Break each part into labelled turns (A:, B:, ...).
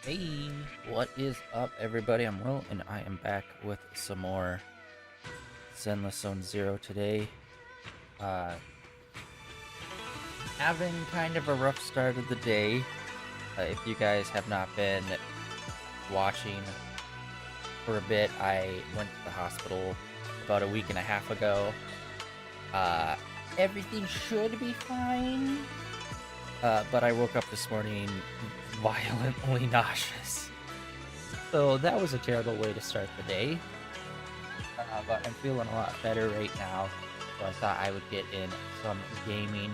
A: Hey, what is up, everybody? I'm Will, and I am back with some more Zenless Zone Zero today. Uh, Having kind of a rough start of the day. If you guys have not been watching for a bit, I went to the hospital about a week and a half ago. Everything should be fine, but I woke up this morning violently nauseous. So that was a terrible way to start the day. But I'm feeling a lot better right now, so I thought I would get in some gaming.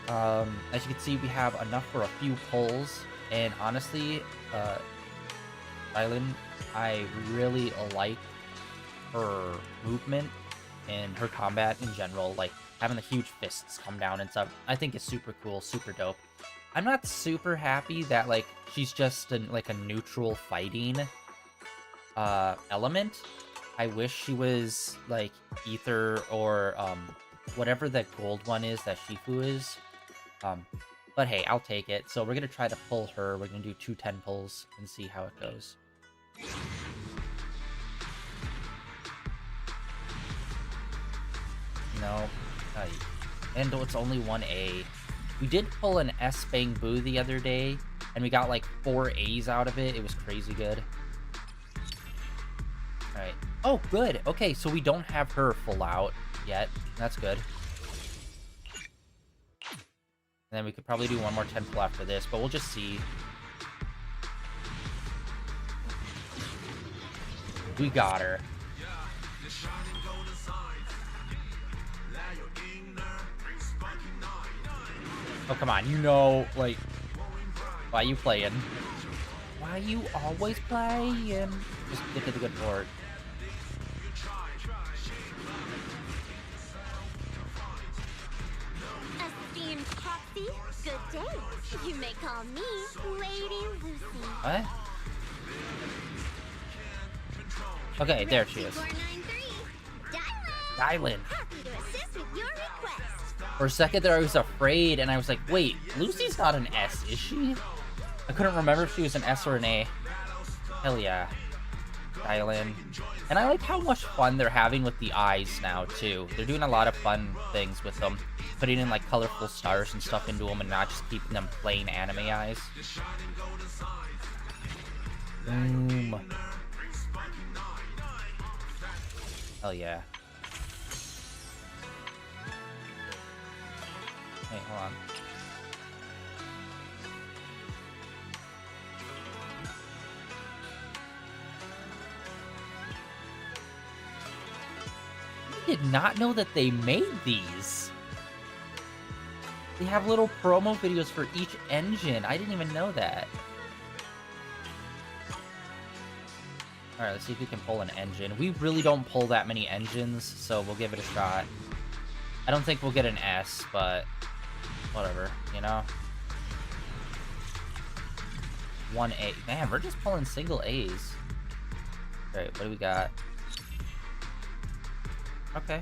A: As you can see, we have enough for a few pulls, and honestly, Island, I really like her movement and her combat in general, like having the huge fists come down and stuff. I think is super cool, super dope. I'm not super happy that like she's just like a neutral fighting element. I wish she was like Ether or whatever that gold one is that Shifu is. But hey, I'll take it. So we're gonna try to pull her. We're gonna do 2 10 pulls and see how it goes. No, and it's only 1A. We did pull an S Bang Boo the other day, and we got like 4 A's out of it. It was crazy good. Alright. Oh, good. Okay, so we don't have her full out yet. That's good. And then we could probably do one more 10 pull after this, but we'll just see. We got her. Oh, come on. You know, like, why you playing? Why you always playing? Just get to the good part.
B: Esteemed Proxy, good day. You may call me Lady Lucy.
A: What? Okay, there she is.
B: 493,
A: Dylan.
B: happy to assist with your request.
A: For a second there, I was afraid, and I was like, wait, Lucy's not an S, is she? I couldn't remember if she was an S or an A. Hell yeah. Dylan. And I like how much fun they're having with the eyes now, too. They're doing a lot of fun things with them. Putting in, like, colorful stars and stuff into them and not just keeping them plain anime eyes. Boom. Hell yeah. Wait, hold on. I did not know that they made these. They have little promo videos for each engine. I didn't even know that. Alright, let's see if we can pull an engine. We really don't pull that many engines, so we'll give it a shot. I don't think we'll get an S, but whatever, you know? 1A. Man, we're just pulling single A's. Alright, what do we got? Okay.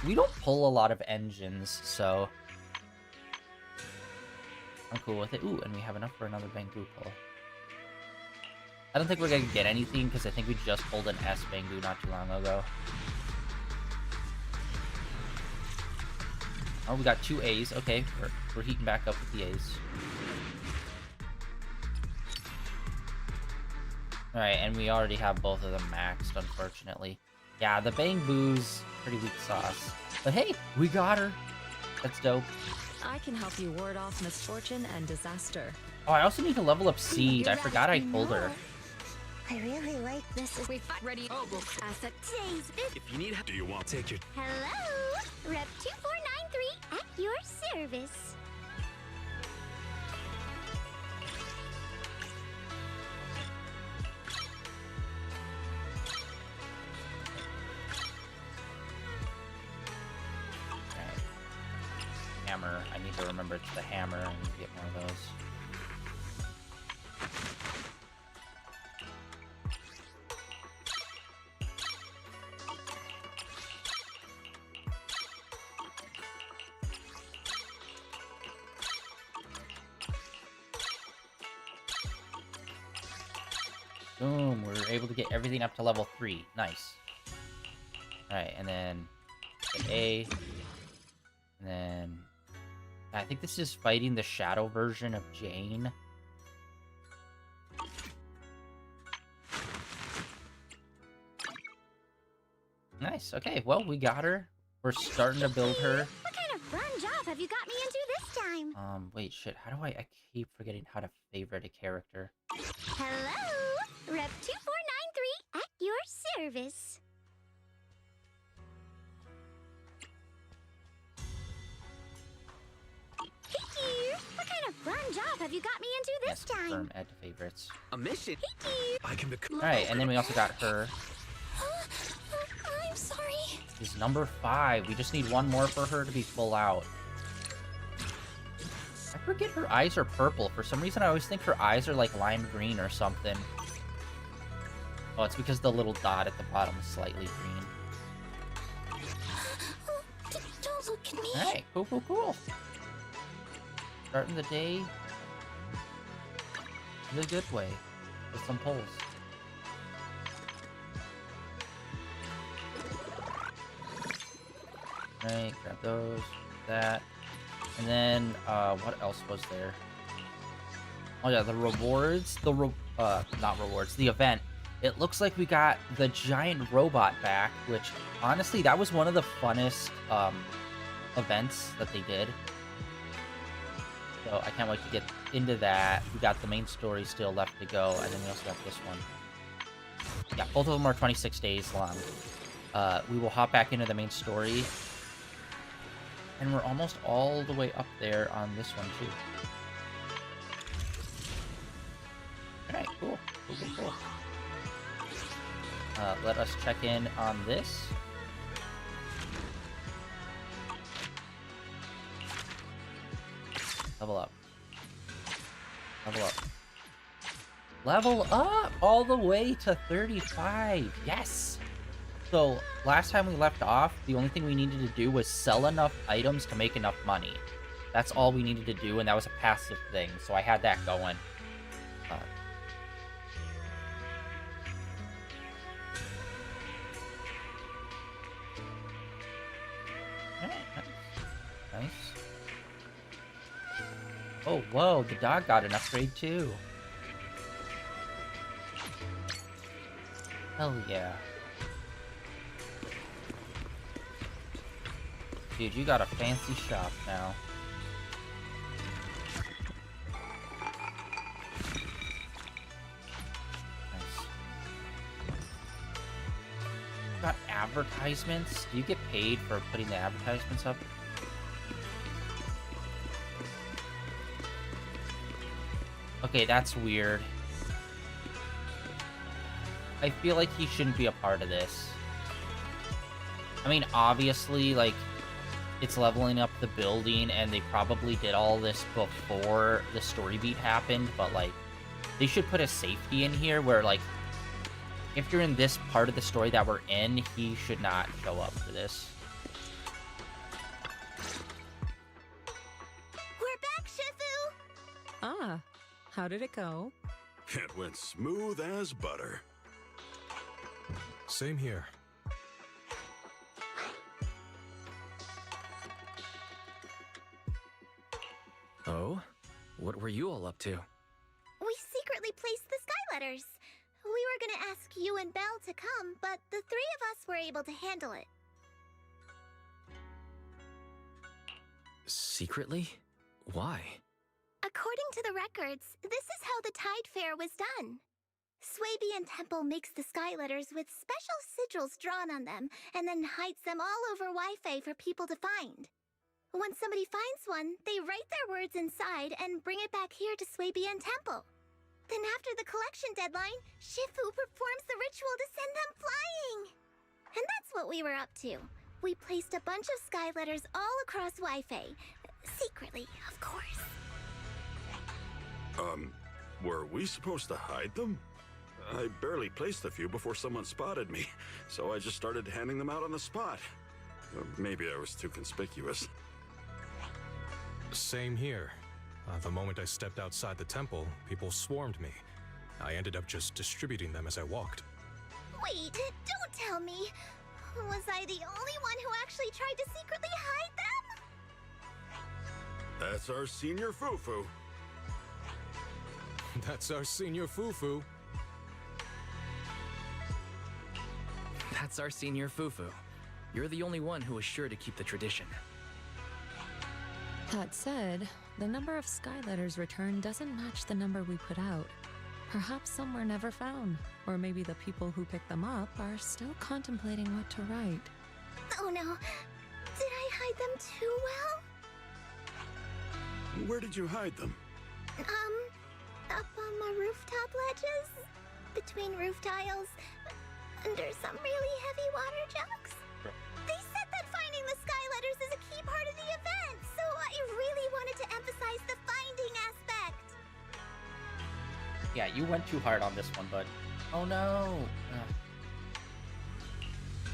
A: We don't pull a lot of engines, so I'm cool with it. Ooh, and we have enough for another Bangu pull. I don't think we're gonna get anything because I think we just pulled an S Bangu not too long ago. Oh, we got 2 A's. Okay, we're heating back up with the A's. Alright, and we already have both of them maxed, unfortunately. Yeah, the Bang Boo's pretty weak sauce. But hey, we got her. That's dope.
C: I can help you ward off misfortune and disaster.
A: Oh, I also need to level up Seed. I forgot I pulled her.
B: I really like this.
C: We fight ready. Oh, well.
B: As a today's
D: If you need help, do you want to take your...
B: Hello, Rep 2493 at your service.
A: Alright. Hammer. I need to remember it's the hammer. I need to get more of those. Boom, we're able to get everything up to level 3. Nice. Alright, and then get A. And then... I think this is fighting the shadow version of Jane. Nice, okay, well, we got her. We're starting to build her.
B: What kind of fun job have you got me into this time?
A: Wait, shit, how do I keep forgetting how to favorite a character.
B: Hello, Rep 2493 at your service. Hey dear, what kind of fun job have you got me into this time?
A: Confirm, add to favorites.
D: A mission.
B: Hey dear.
D: I can become.
A: Alright, and then we also got her.
B: I'm sorry.
A: Is number 5. We just need one more for her to be full out. I forget her eyes are purple. For some reason, I always think her eyes are like lime green or something. Oh, it's because the little dot at the bottom is slightly green.
B: Don't look at me.
A: Alright, cool, cool, cool. Starting the day the good way with some pulls. Alright, grab those, that. And then, what else was there? Oh yeah, the rewards, not rewards, the event. It looks like we got the giant robot back, which, honestly, that was one of the funnest, events that they did. So I can't wait to get into that. We got the main story still left to go, and then we also got this one. Yeah, both of them are 26 days long. We will hop back into the main story. And we're almost all the way up there on this one, too. Alright, cool. Cool, cool, cool. Let us check in on this. Level up. Level up. Level up! All the way to 35! Yes! So, last time we left off, the only thing we needed to do was sell enough items to make enough money. That's all we needed to do, and that was a passive thing, so I had that going. Alright, nice. Nice. Oh, whoa, the dog got an upgrade too. Hell yeah. Dude, you got a fancy shop now. Nice. Got advertisements? Do you get paid for putting the advertisements up? Okay, that's weird. I feel like he shouldn't be a part of this. I mean, obviously, like, it's leveling up the building, and they probably did all this before the story beat happened, but, like, they should put a safety in here where, like, if you're in this part of the story that we're in, he should not show up for this.
B: We're back, Shifu!
C: Ah, how did it go?
D: It went smooth as butter.
E: Same here.
F: Oh? What were you all up to?
B: We secretly placed the sky letters. We were gonna ask you and Belle to come, but the three of us were able to handle it.
F: Secretly? Why?
B: According to the records, this is how the Tide Fair was done. Swabian Temple makes the sky letters with special sigils drawn on them, and then hides them all over Wi-Fi for people to find. When somebody finds one, they write their words inside and bring it back here to Swabian Temple. Then after the collection deadline, Shifu performs the ritual to send them flying. And that's what we were up to. We placed a bunch of sky letters all across Wi-Fi. Secretly, of course.
D: Were we supposed to hide them? I barely placed a few before someone spotted me, so I just started handing them out on the spot. Maybe I was too conspicuous.
E: Same here. The moment I stepped outside the temple, people swarmed me. I ended up just distributing them as I walked.
B: Wait, don't tell me. Was I the only one who actually tried to secretly hide them?
D: That's our senior foo-foo.
E: That's our senior foo-foo.
F: That's our senior foo-foo. You're the only one who was sure to keep the tradition.
C: That said, the number of sky letters returned doesn't match the number we put out. Perhaps some were never found, or maybe the people who picked them up are still contemplating what to write.
B: Oh no. Did I hide them too well?
D: Where did you hide them?
B: Up on the rooftop ledges? Between roof tiles? Under some really heavy water jugs? They said that finding the sky letters is a key part of the event, so I really wanted to emphasize the finding aspect.
A: Yeah, you went too hard on this one, bud. Oh no!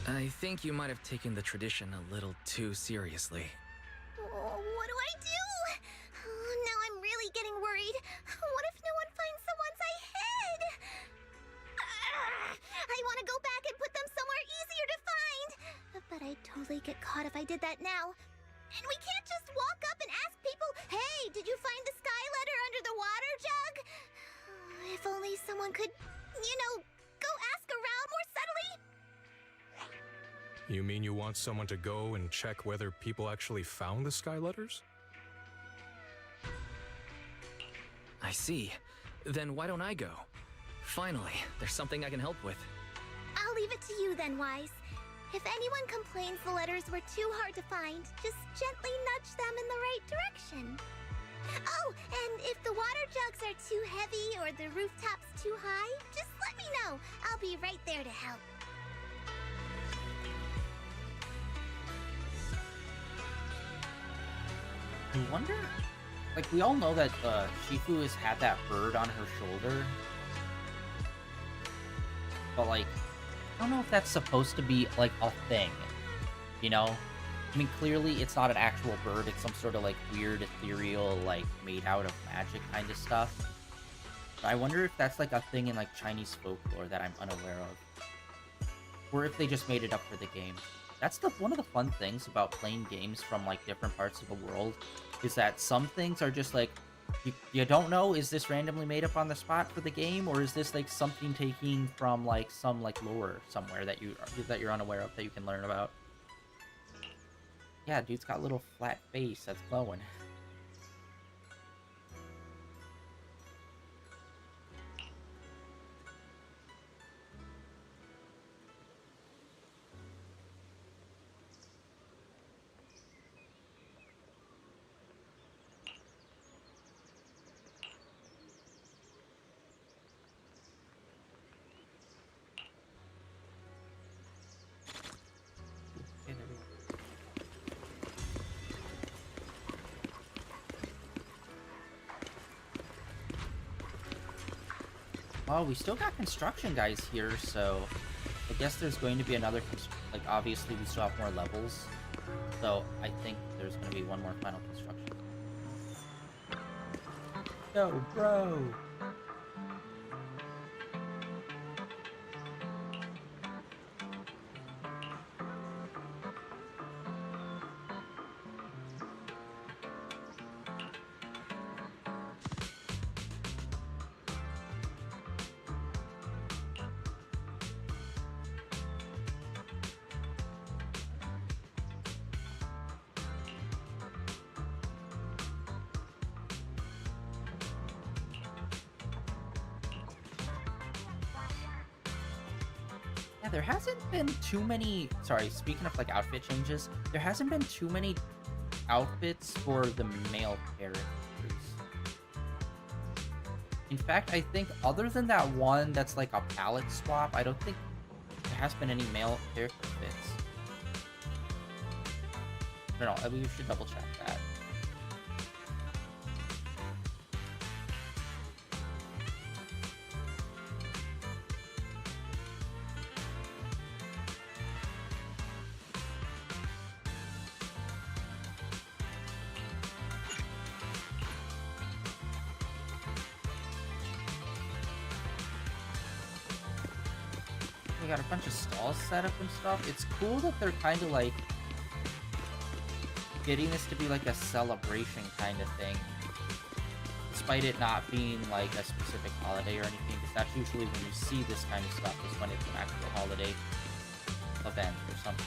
F: I think you might have taken the tradition a little too seriously.
B: Oh, what do I do? Now I'm really getting worried. What if no one finds the ones I hid? I want to go back and put them somewhere easier to find. But I'd totally get caught if I did that now. And we can't just walk up and ask people, hey, did you find the sky letter under the water jug? If only someone could, go ask around more subtly.
E: You mean you want someone to go and check whether people actually found the sky letters?
F: I see. Then why don't I go? Finally, there's something I can help with.
B: I'll leave it to you then, Wise. If anyone complains the letters were too hard to find, just gently nudge them in the right direction. Oh, and if the water jugs are too heavy or the rooftops too high, just let me know. I'll be right there to help.
A: I wonder... Like, we all know that Shifu has had that bird on her shoulder. But, like, I don't know if that's supposed to be, like, a thing. You know? I mean, clearly it's not an actual bird. It's some sort of, like, weird, ethereal, like, made out of magic kind of stuff. But I wonder if that's, like, a thing in, like, Chinese folklore that I'm unaware of. Or if they just made it up for the game. That's one of the fun things about playing games from, like, different parts of the world, is that some things are just, like, you don't know, is this randomly made up on the spot for the game, or is this, like, something taken from, like, some, like, lore somewhere that you're unaware of that you can learn about. Yeah, dude's got a little flat face that's glowing. Well, we still got construction guys here, so I guess there's going to be another, like, obviously we still have more levels, so I think there's going to be one more final construction. Yo, bro! Yeah, there hasn't been too many... Sorry, speaking of, like, outfit changes, there hasn't been too many outfits for the male characters. In fact, I think other than that one that's, like, a palette swap, I don't think there has been any male character fits. I don't know, we should double check that. they got a bunch of stalls set up and stuff. It's cool that they're kind of like getting this to be like a celebration kind of thing, despite it not being like a specific holiday or anything, because that's usually when you see this kind of stuff is when it's an actual holiday event or something.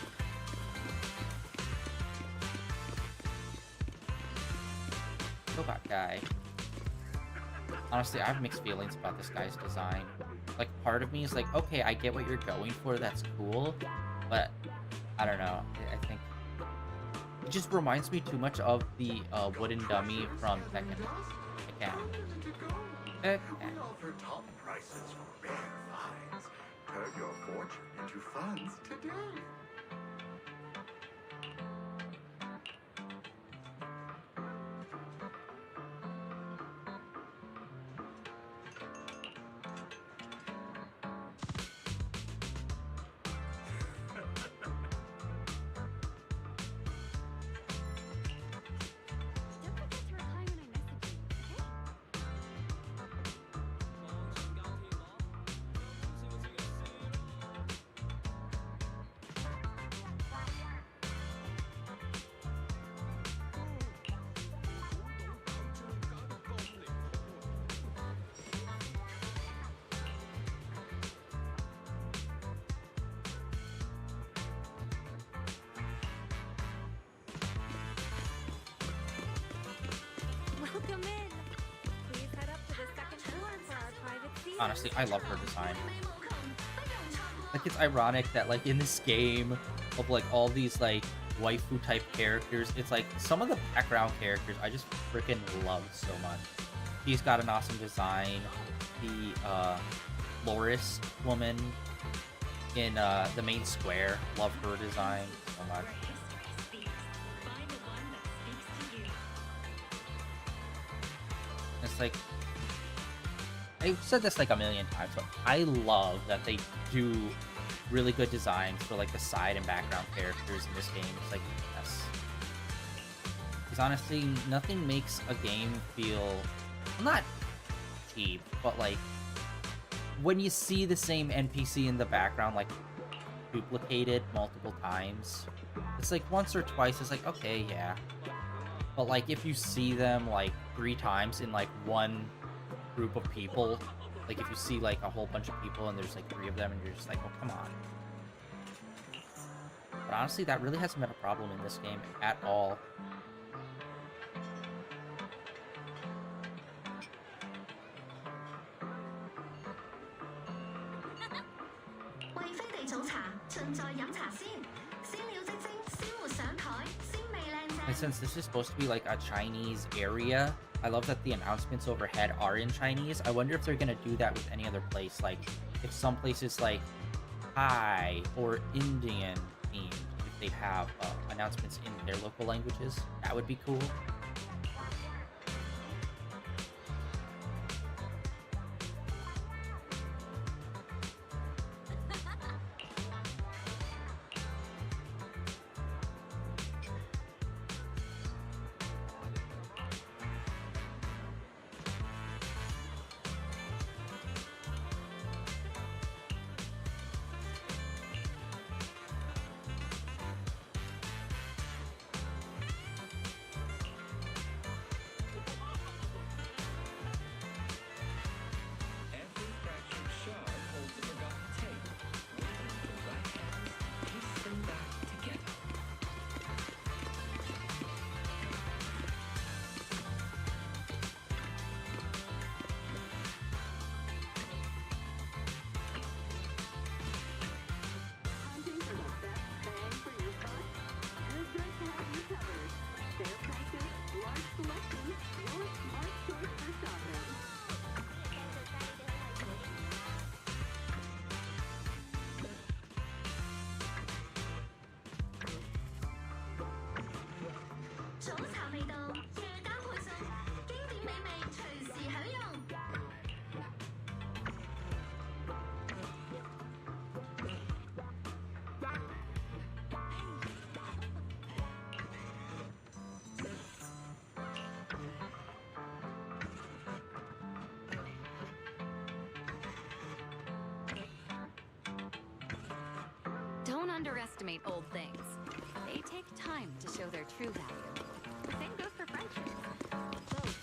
A: Robot guy. Honestly, I have mixed feelings about this guy's design. Like, part of me is like, okay, I get what you're going for, that's cool, but I don't know. I think it just reminds me too much of the wooden dummy from Tekken.
G: We offer top prices for rare finds. Turn your fortune into funds today.
H: Welcome in. Please head up to the second floor for our private seat.
A: Honestly, I love her design. Like, it's ironic that, like, in this game of, like, all these, like, waifu-type characters, it's, like, some of the background characters I just freaking love so much. He's got an awesome design. The, florist woman in, the main square, love her design so much. It's like, I've said this like a million times, but I love that they do really good designs for like the side and background characters in this game. It's like, yes. Because honestly, nothing makes a game feel, well, not cheap, but like, when you see the same NPC in the background, like, duplicated multiple times, it's like once or twice, it's like, okay, yeah. But like, if you see them like 3 times in like one group of people, like if you see like a whole bunch of people and there's like 3 of them and you're just like, oh, come on. But honestly, that really hasn't been a problem in this game at all. And since this is supposed to be like a Chinese area, I love that the announcements overhead are in Chinese. I wonder if they're gonna do that with any other place. Like, if some places like Thai or Indian themed, if they have announcements in their local languages, that would be cool.
H: underestimate old things. They take time to show their true value. Same goes for friendships. Both.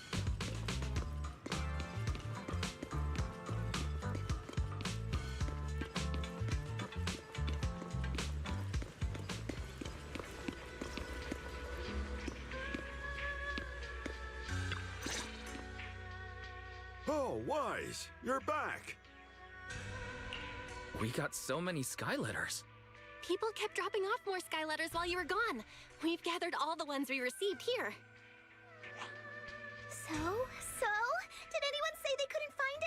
D: Oh, Wise, you're back.
F: We got so many sky letters.
I: People kept dropping off more sky letters while you were gone. We've gathered all the ones we received here.
B: So? Did anyone say they couldn't find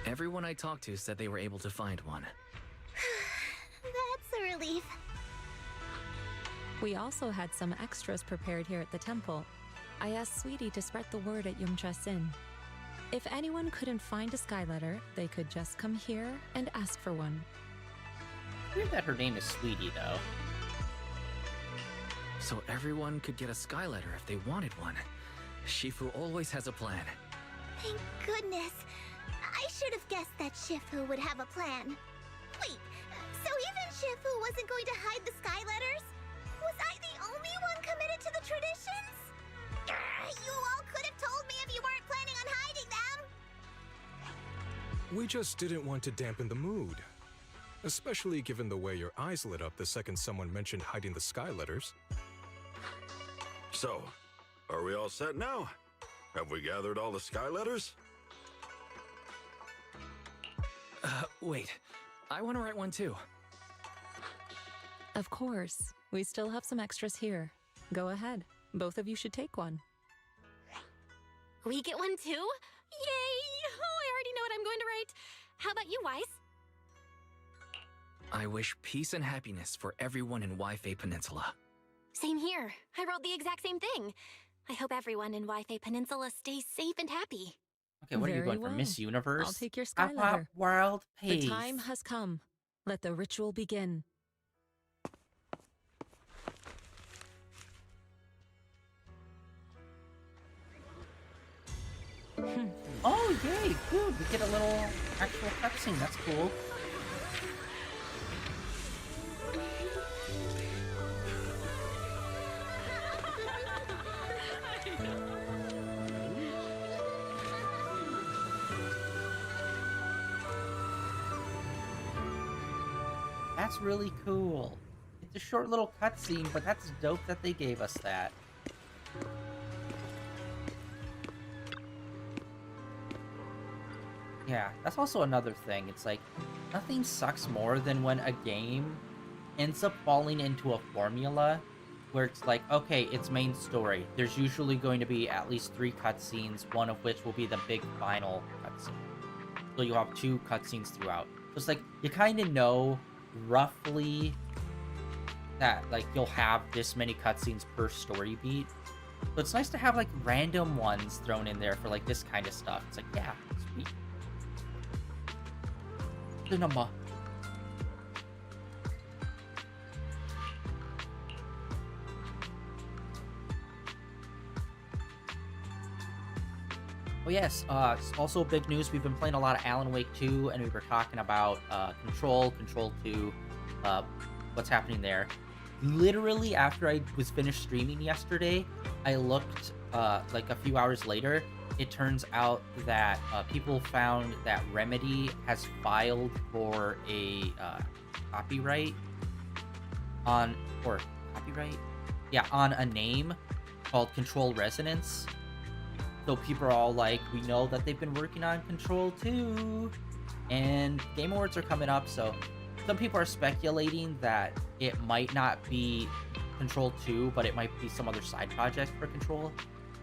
B: any?
F: Everyone I talked to said they were able to find one.
B: That's a relief.
C: We also had some extras prepared here at the temple. I asked Sweetie to spread the word at Yumcha Sin. If anyone couldn't find a sky letter, they could just come here and ask for one.
A: Weird that her name is Sweetie, though.
F: So everyone could get a sky letter if they wanted one. Shifu always has a plan.
B: Thank goodness. I should have guessed that Shifu would have a plan. Wait, so even Shifu wasn't going to hide the sky letters? Was I the only one committed to the traditions? You all could have told me if you weren't planning on hiding them!
E: We just didn't want to dampen the mood. Especially given the way your eyes lit up the second someone mentioned hiding the sky letters.
D: So, are we all set now? Have we gathered all the sky letters?
F: Wait. I want to write one too.
C: Of course, we still have some extras here. Go ahead. Both of you should take one.
I: We get one too? Yay! Oh, I already know what I'm going to write. How about you, Wise?
F: I wish peace and happiness for everyone in Wi-Fi Peninsula.
I: Same here. I wrote the exact same thing. I hope everyone in Wi-Fi Peninsula stays safe and happy.
A: Okay, what are you
C: Very
A: going for,
C: well.
A: Miss Universe?
C: I'll take your sky
A: Pop,
C: letter.
A: World
C: The
A: Peace.
C: time has come. Let the ritual begin.
A: Oh, yay, good. We get a little actual cutscene. That's cool. That's really cool. It's a short little cutscene, but that's dope that they gave us that. Yeah, that's also another thing. It's like, nothing sucks more than when a game ends up falling into a formula where it's like, okay, it's main story. There's usually going to be at least 3 cutscenes, one of which will be the big final cutscene. So you'll have 2 cutscenes throughout. So it's like, you kind of know roughly that, like, you'll have this many cutscenes per story beat. So it's nice to have, like, random ones thrown in there for, like, this kind of stuff. It's like, yeah, sweet. The number. Oh yes, also big news, we've been playing a lot of Alan Wake 2, and we were talking about Control 2, what's happening there. Literally, after I was finished streaming yesterday, I looked, like a few hours later, it turns out that people found that Remedy has filed for a copyright on a name called Control Resonance. So people are all like, we know that they've been working on Control 2, and Game Awards are coming up, so some people are speculating that it might not be Control 2, but it might be some other side project for Control,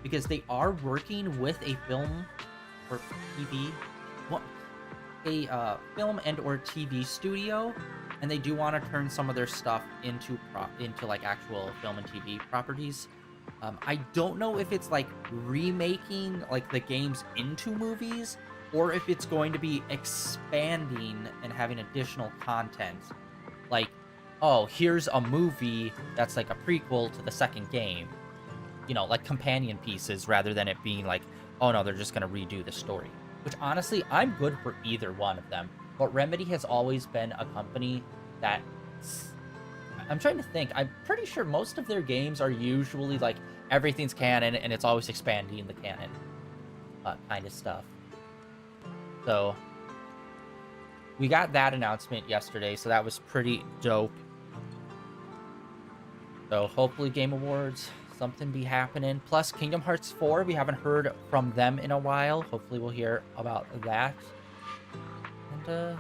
A: because they are working with a film or TV, film and or TV studio, and they do want to turn some of their stuff into like actual film and TV properties. I don't know if it's like remaking like the games into movies, or if it's going to be expanding and having additional content. Like, oh, here's a movie that's like a prequel to the second game. You know, like companion pieces, rather than it being like, oh no, they're just going to redo the story. Which honestly, I'm good for either one of them. but Remedy has always been a company that... I'm trying to think. I'm pretty sure most of their games are usually, like, everything's canon, and it's always expanding the canon kind of stuff. So, we got that announcement yesterday, so that was pretty dope. So, hopefully Game Awards, something be happening. Plus, Kingdom Hearts 4, we haven't heard from them in a while. Hopefully we'll hear about that. And,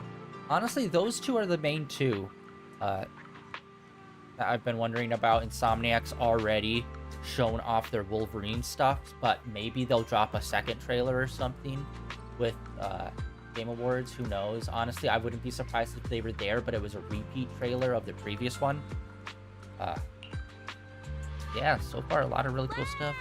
A: honestly, those two are the main two that I've been wondering about. Insomniac's already shown off their Wolverine stuff, but maybe they'll drop a second trailer or something with Game Awards. Who knows? Honestly, I wouldn't be surprised if they were there, but it was a repeat trailer of the previous one. Yeah, so far a lot of really cool stuff.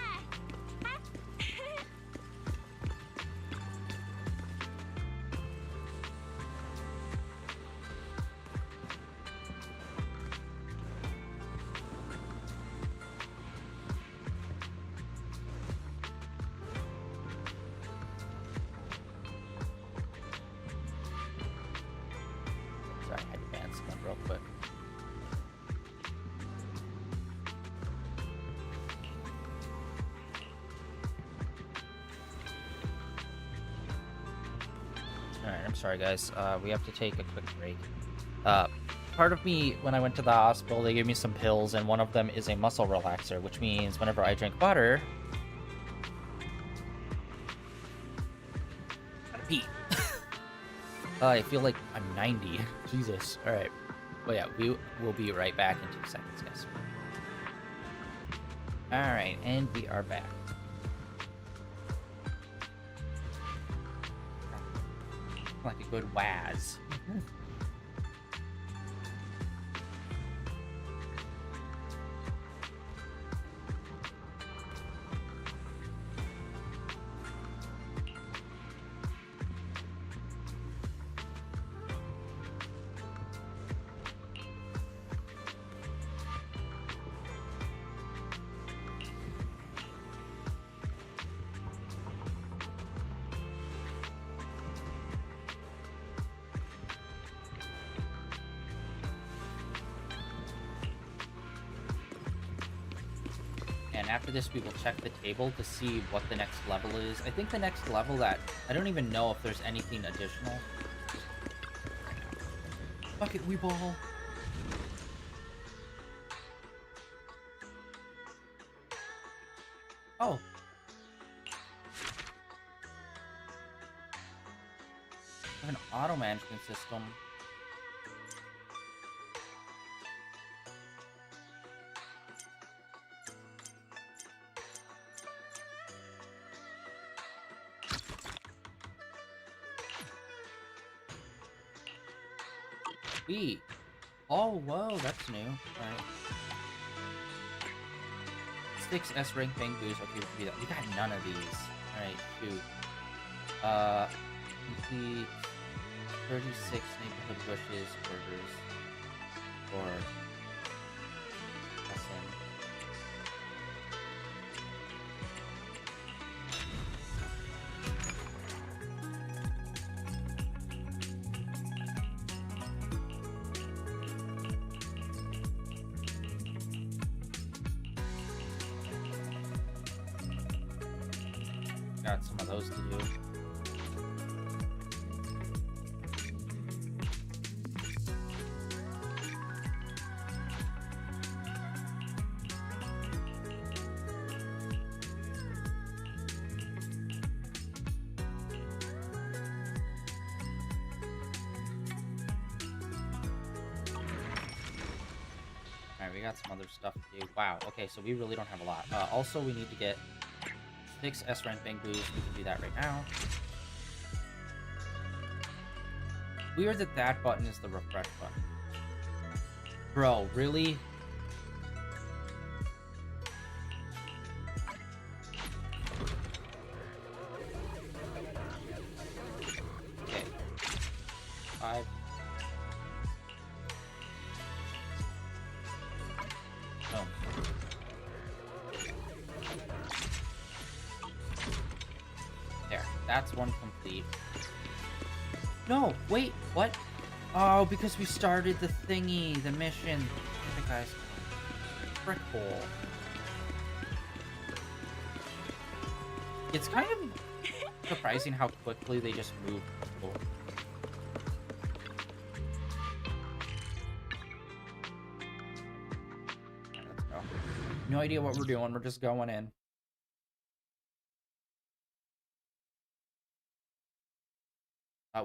A: Sorry, I had to ban someone real quick. Alright, I'm sorry guys. We have to take a quick break. Part of me, when I went to the hospital, they gave me some pills, and one of them is a muscle relaxer, which means whenever I drink water... Gotta pee. I feel like I'm 90. Jesus. Alright. Well, yeah, we will be right back in 2 seconds, guys. Alright, and we are back. Like a good waz. And after this, we will check the table to see what the next level is. I think the next level that... I don't even know if there's anything additional. Fuck it, we ball. Oh. I have an auto management system. Sweet. Oh, whoa, that's new. Alright. 6 S rank bang boost. Okay, we got none of these. Alright, shoot. Complete 36 neighborhood bushes, orders. Or SM. Got some of those to do. Alright, we got some other stuff to do. Wow, okay, so we really don't have a lot. Also, we need to get 6 S rank bang boost. We can do that right now. Weird that that button is the refresh button. Bro, really? Okay. 5. Oh. There, that's one complete. No, wait, what? Oh, because we started the thingy, the mission. The guy's frick hole. It's kind of surprising how quickly they just move people. Okay, let's go. No idea what we're doing. We're just going in.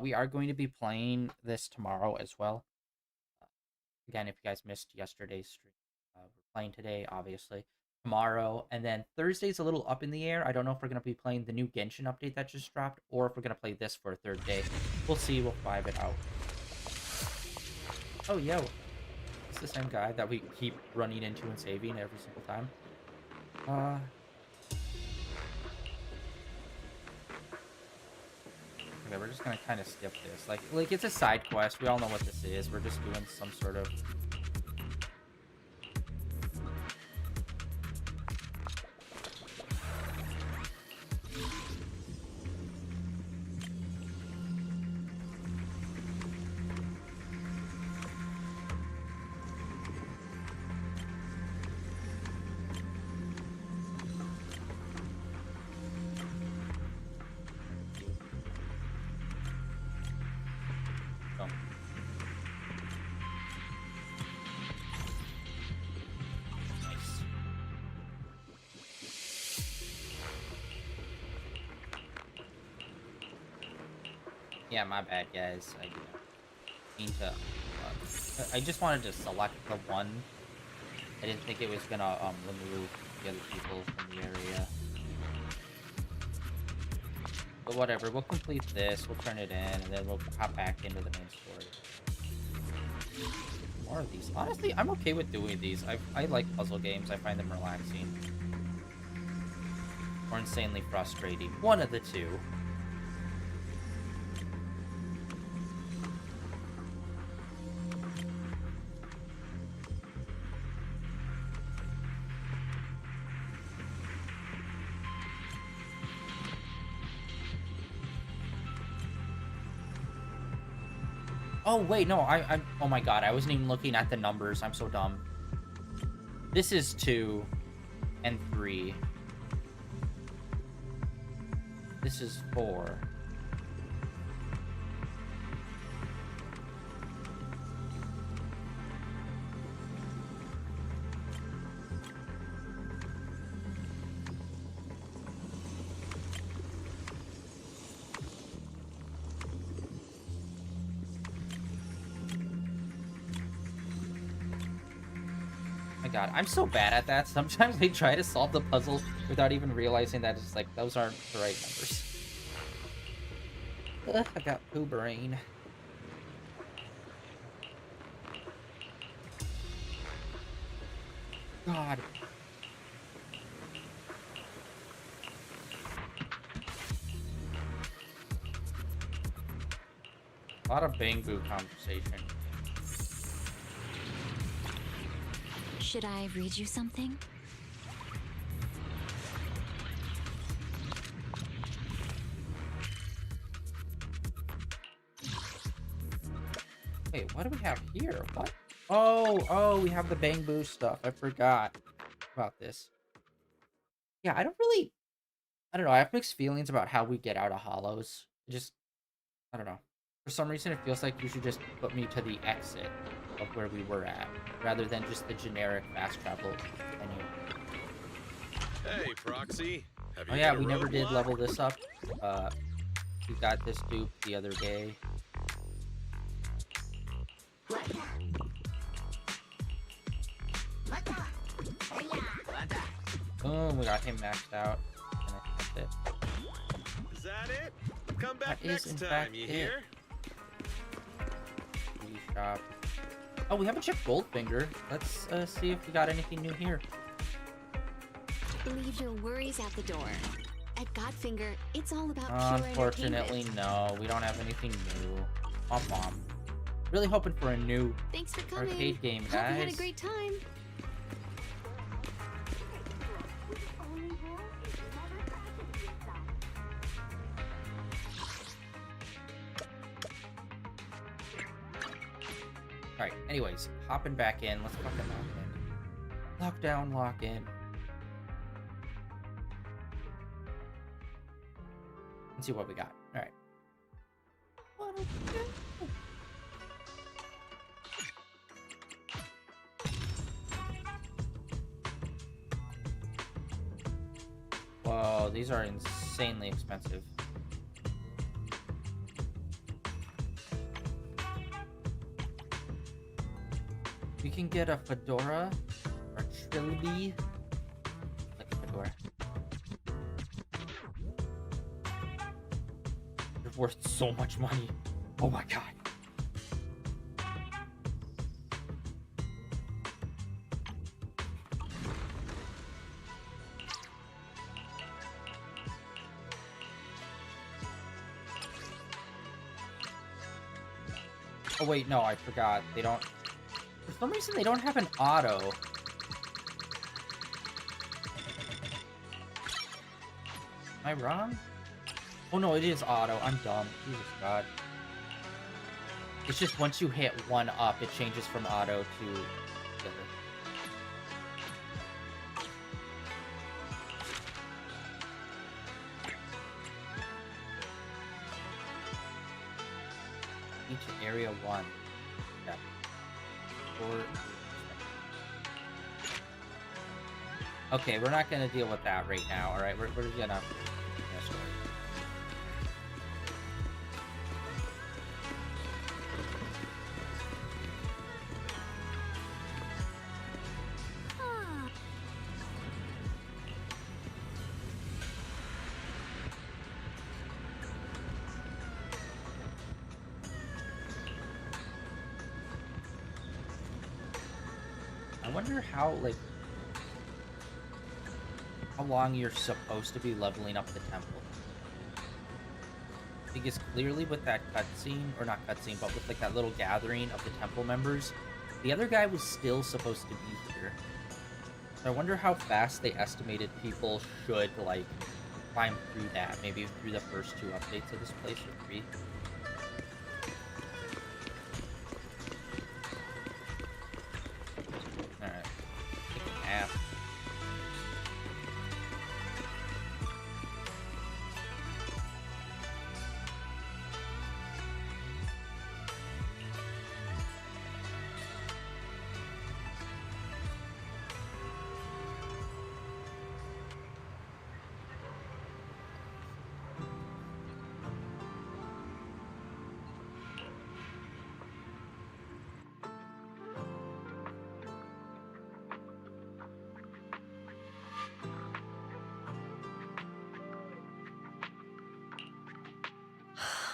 A: We are going to be playing this tomorrow as well. Again, if you guys missed yesterday's stream, we're playing today, obviously. Tomorrow, and then Thursday's a little up in the air. I don't know if we're going to be playing the new Genshin update that just dropped, or if we're going to play this for a third day. We'll see. We'll vibe it out. Oh, yo. It's the same guy that we keep running into and saving every single time. Okay, we're just gonna kind of skip this. Like it's a side quest. We all know what this is. We're just doing some sort of... Oh. Nice. Yeah, my bad, guys. I mean to. I just wanted to select the one. I didn't think it was gonna remove the other people from the area. But whatever, we'll complete this, we'll turn it in, and then we'll hop back into the main story. More of these. Honestly, I'm okay with doing these. I like puzzle games. I find them relaxing. Or insanely frustrating. One of the two. Oh, wait, no, oh my god, I wasn't even looking at the numbers. I'm so dumb. This is 2 and 3. This is 4. God, I'm so bad at that. Sometimes I try to solve the puzzle without even realizing that it's like those aren't the right numbers. Ugh, I got poo brain. God. A lot of bangoo conversation.
H: Should I read you something?
A: Wait, what do we have here? What? Oh, we have the bamboo stuff. I forgot about this. Yeah, I don't know. I have mixed feelings about how we get out of hollows. I don't know. For some reason, it feels like you should just put me to the exit of where we were at, rather than just the generic fast travel menu.
J: Hey, Proxy. Have you
A: Oh yeah,
J: hit a
A: we never did
J: roadblock?
A: level this up. We got this dupe the other day. Boom, we got him maxed out. And that's it.
J: Is that it? Come back
A: That is,
J: next
A: in
J: time,
A: fact,
J: you
A: it.
J: hear?
A: Shop. Oh, we haven't checked Goldfinger. Let's see if we got anything new here.
I: Leave your worries at the door. At Godfinger, it's all about pure
A: Unfortunately,
I: entertainment.
A: no. We don't have anything new. Mom. Really hoping for a new
I: Thanks for coming.
A: arcade game,
I: Hope you had a
A: guys.
I: great time.
A: Alright, anyways, hopping back in. Let's fucking lock in. Lock down, lock in. Let's see what we got. Alright. Whoa, these are insanely expensive. We can get a fedora or trilby. Like a fedora. They're worth so much money. Oh my god. Oh wait, no, I forgot. They don't... For some reason, they don't have an auto. Am I wrong? Oh no, it is auto. I'm dumb. Jesus God. It's just once you hit one up, it changes from auto to the other. Each area 1. Yeah. Okay, we're not gonna deal with that right now, alright? We're just gonna... I wonder how, like, how long you're supposed to be leveling up the temple. Because clearly with that cutscene, or not cutscene, but with, like, that little gathering of the temple members, the other guy was still supposed to be here. So I wonder how fast they estimated people should, like, climb through that. Maybe through the first 2 updates of this place, or 3.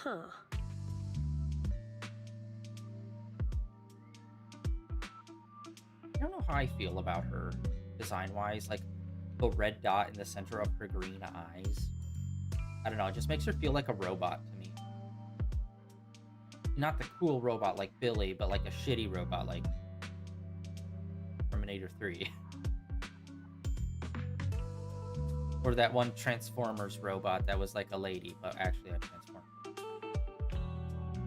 K: Huh.
A: I don't know how I feel about her design-wise. Like, the red dot in the center of her green eyes. I don't know, it just makes her feel like a robot to me. Not the cool robot like Billy, but like a shitty robot like Terminator 3. Or that one Transformers robot that was like a lady, but actually a Transformer.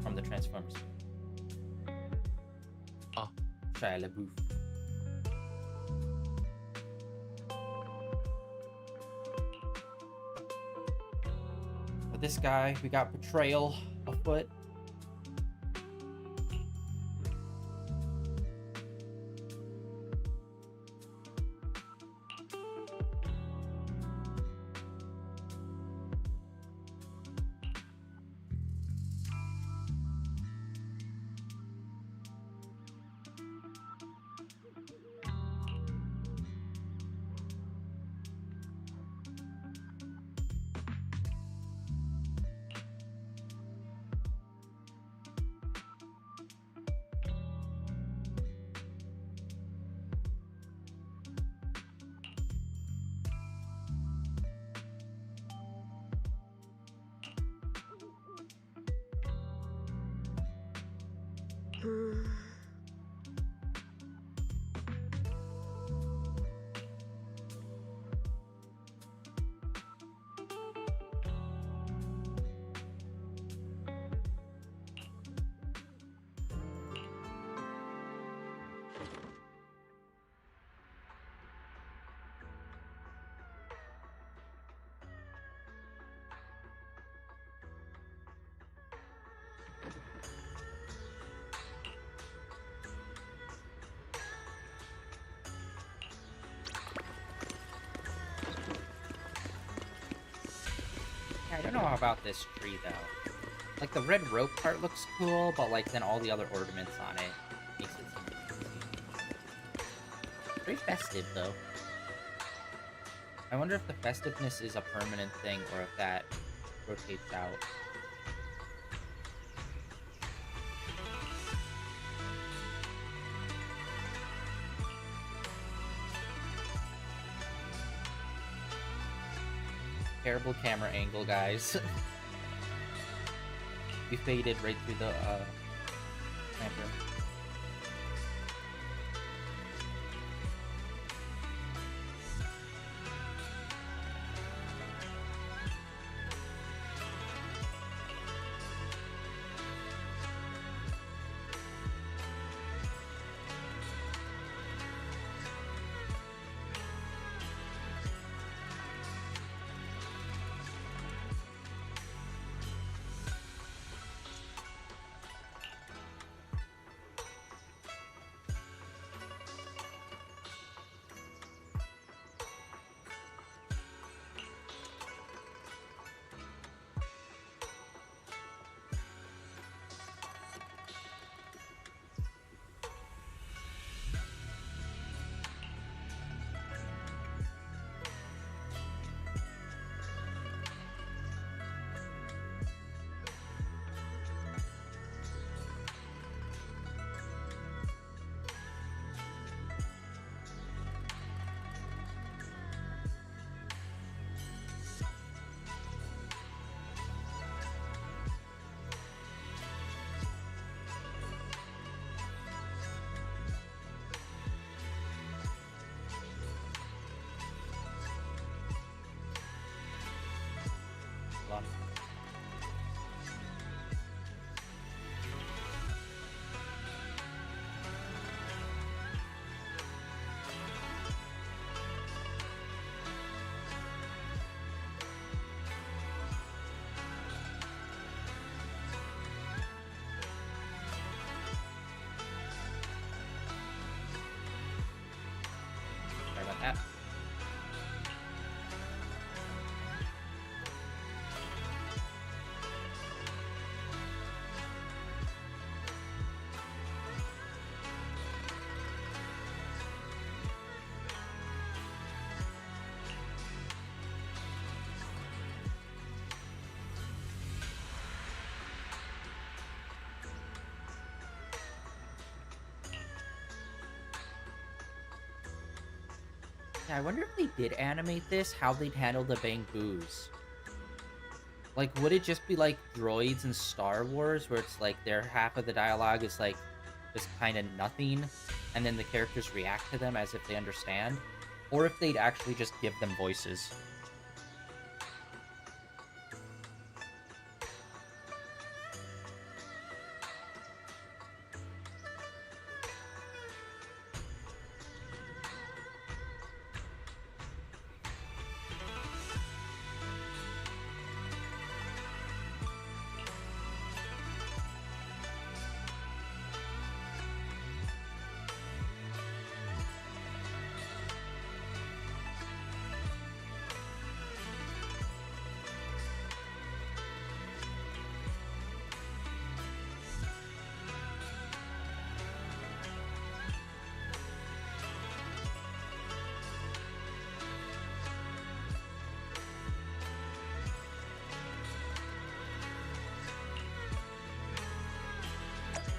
A: From the Transformers. Oh, Shia LaBeouf. But this guy, we got betrayal afoot. I don't know about this tree, though. Like, the red rope part looks cool, but, like, then all the other ornaments on it makes it seem crazy. Very festive, though. I wonder if the festiveness is a permanent thing, or if that rotates out. Terrible camera angle, guys. We faded right through the lantern. Sorry about that. Yeah, I wonder if they did animate this, how they'd handle the bangoos. Like, would it just be like droids in Star Wars, where it's like their half of the dialogue is like just kind of nothing, and then the characters react to them as if they understand? Or if they'd actually just give them voices.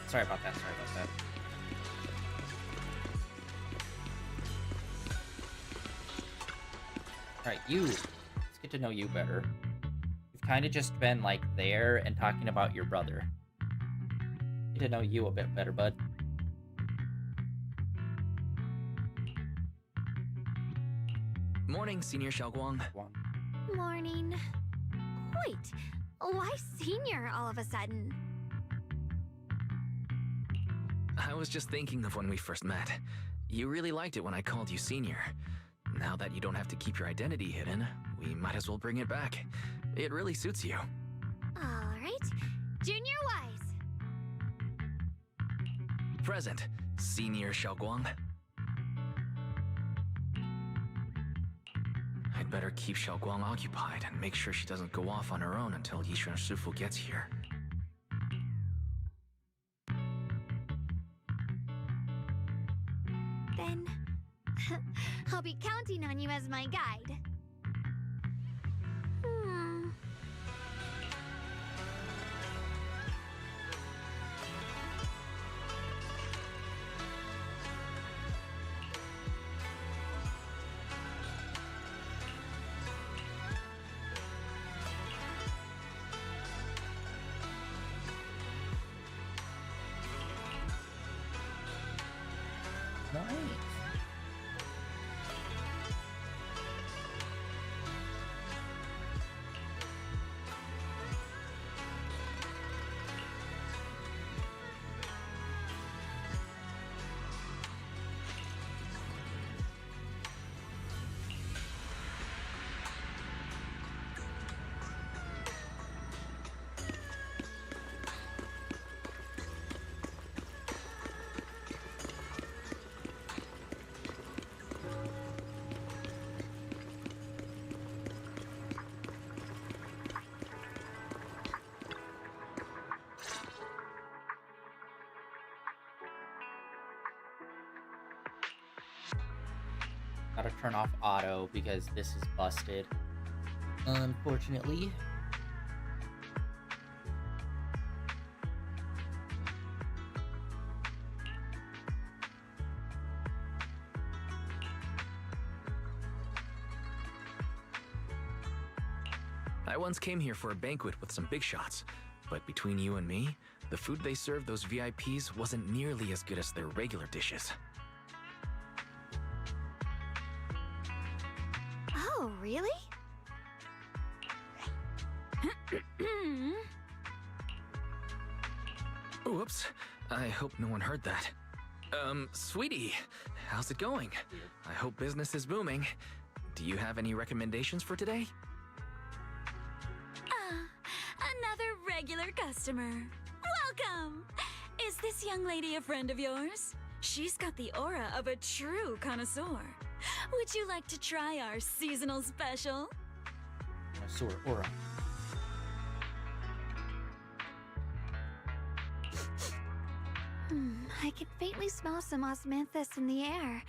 A: Sorry about that, sorry about that. Alright, you. Let's get to know you better. You've kind of just been, like, there and talking about your brother. Get to know you a bit better, bud.
F: Morning, Senior Xiaoguang.
B: Morning. Wait, why senior all of a sudden?
F: I was just thinking of when we first met. You really liked it when I called you Senior. Now that you don't have to keep your identity hidden, we might as well bring it back. It really suits you.
B: Alright. Junior Wise.
F: Present, Senior Xiaoguang. I'd better keep Xiaoguang occupied and make sure she doesn't go off on her own until Yishan Shifu gets here.
B: Then I'll be counting on you as my guide. Hmm.
A: Nice. Gotta turn off auto because this is busted. Unfortunately.
F: I once came here for a banquet with some big shots, but between you and me, the food they served those VIPs wasn't nearly as good as their regular dishes.
B: Oh, really?
F: Whoops. I hope no one heard that. Sweetie, how's it going? I hope business is booming. Do you have any recommendations for today?
K: Another regular customer. Welcome! Is this young lady a friend of yours? She's got the aura of a true connoisseur. Would you like to try our seasonal special?
A: Connoisseur aura.
B: I can faintly smell some osmanthus in the air.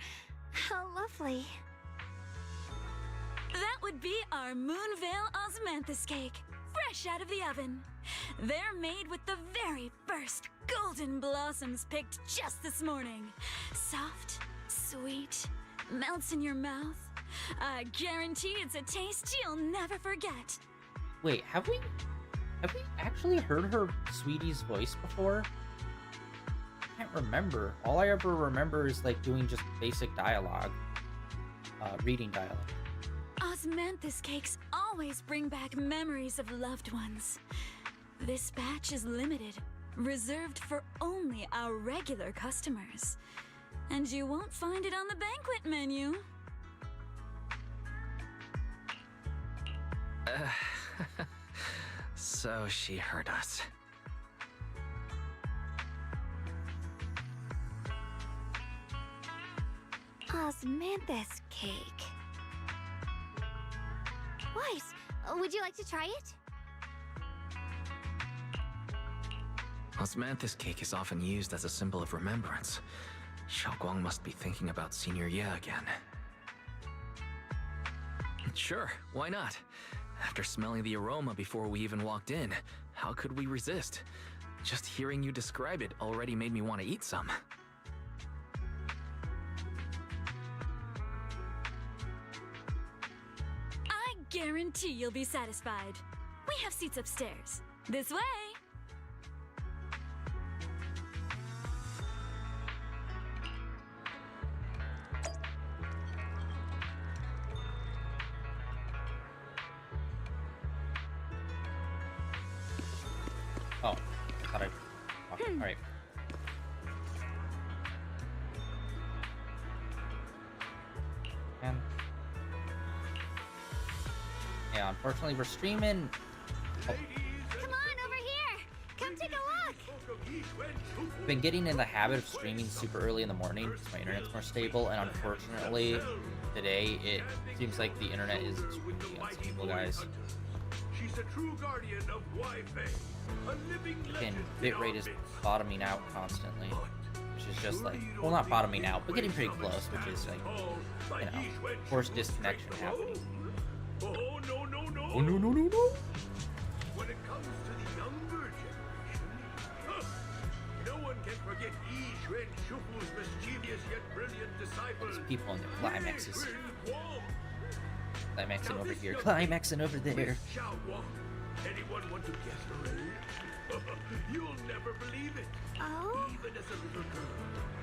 B: How lovely.
K: That would be our Moonvale Osmanthus cake, fresh out of the oven. They're made with the very first golden blossoms picked just this morning. Soft, sweet, melts in your mouth. I guarantee it's a taste you'll never forget.
A: Wait, have we actually heard her Sweetie's voice before? I can't remember. All I ever remember is like doing just basic dialogue, reading dialogue.
K: Osmanthus cakes always bring back memories of loved ones. This batch is limited, reserved for only our regular customers. And you won't find it on the banquet menu.
F: So she heard us.
B: Osmanthus cake. Weiss, would you like to try it?
F: Osmanthus cake is often used as a symbol of remembrance. Xiaoguang must be thinking about Senior Ye again. Sure, why not? After smelling the aroma before we even walked in, how could we resist? Just hearing you describe it already made me want to eat some.
K: I guarantee you'll be satisfied. We have seats upstairs. This way!
A: Oh, I thought I... Okay, alright. And... yeah, unfortunately we're streaming... Oh.
B: Come on, over here! Come take a look!
A: been getting in the habit of streaming super early in the morning because my internet's more stable, and unfortunately, today it seems like the internet is extremely unstable, guys.
G: She's a true guardian of Wi-Fi, a living
A: And
G: legend
A: bitrate is bottoming out constantly, which is just like, well, not bottoming out, but getting pretty close, which is like, you know, forced disconnection happening.
G: Oh, no, no, no.
A: Oh, no, no, no, no.
G: When it comes to the younger generation, no one can forget Yi Xuan Shufu's mischievous yet brilliant disciple.
A: These people in their climaxes.
G: Wei Guang.
A: Climaxing over here, climaxing over there.
G: Xiao Wang. Anyone want to guess her age? You'll never believe it.
B: Oh?
G: Even as a little girl,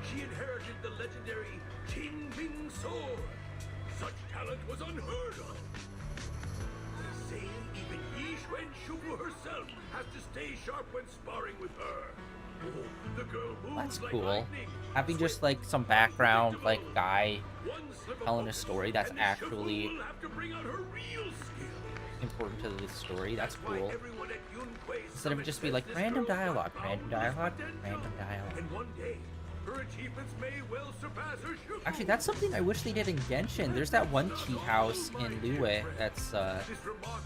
G: she inherited the legendary Qing Ming sword. Such talent was unheard of. They say even Yi Xuan Shufu herself has to stay sharp when sparring with her. Oh, the girl moves
A: That's
G: like
A: cool.
G: lightning.
A: Having just like some background, like guy telling a story that's actually important to the story. That's cool. Instead of just be like random dialogue, random dialogue, random dialogue.
G: And one day, her achievements may well surpass her Shufu.
A: Actually, that's something I wish they did in Genshin. There's that one tea house in Liyue that's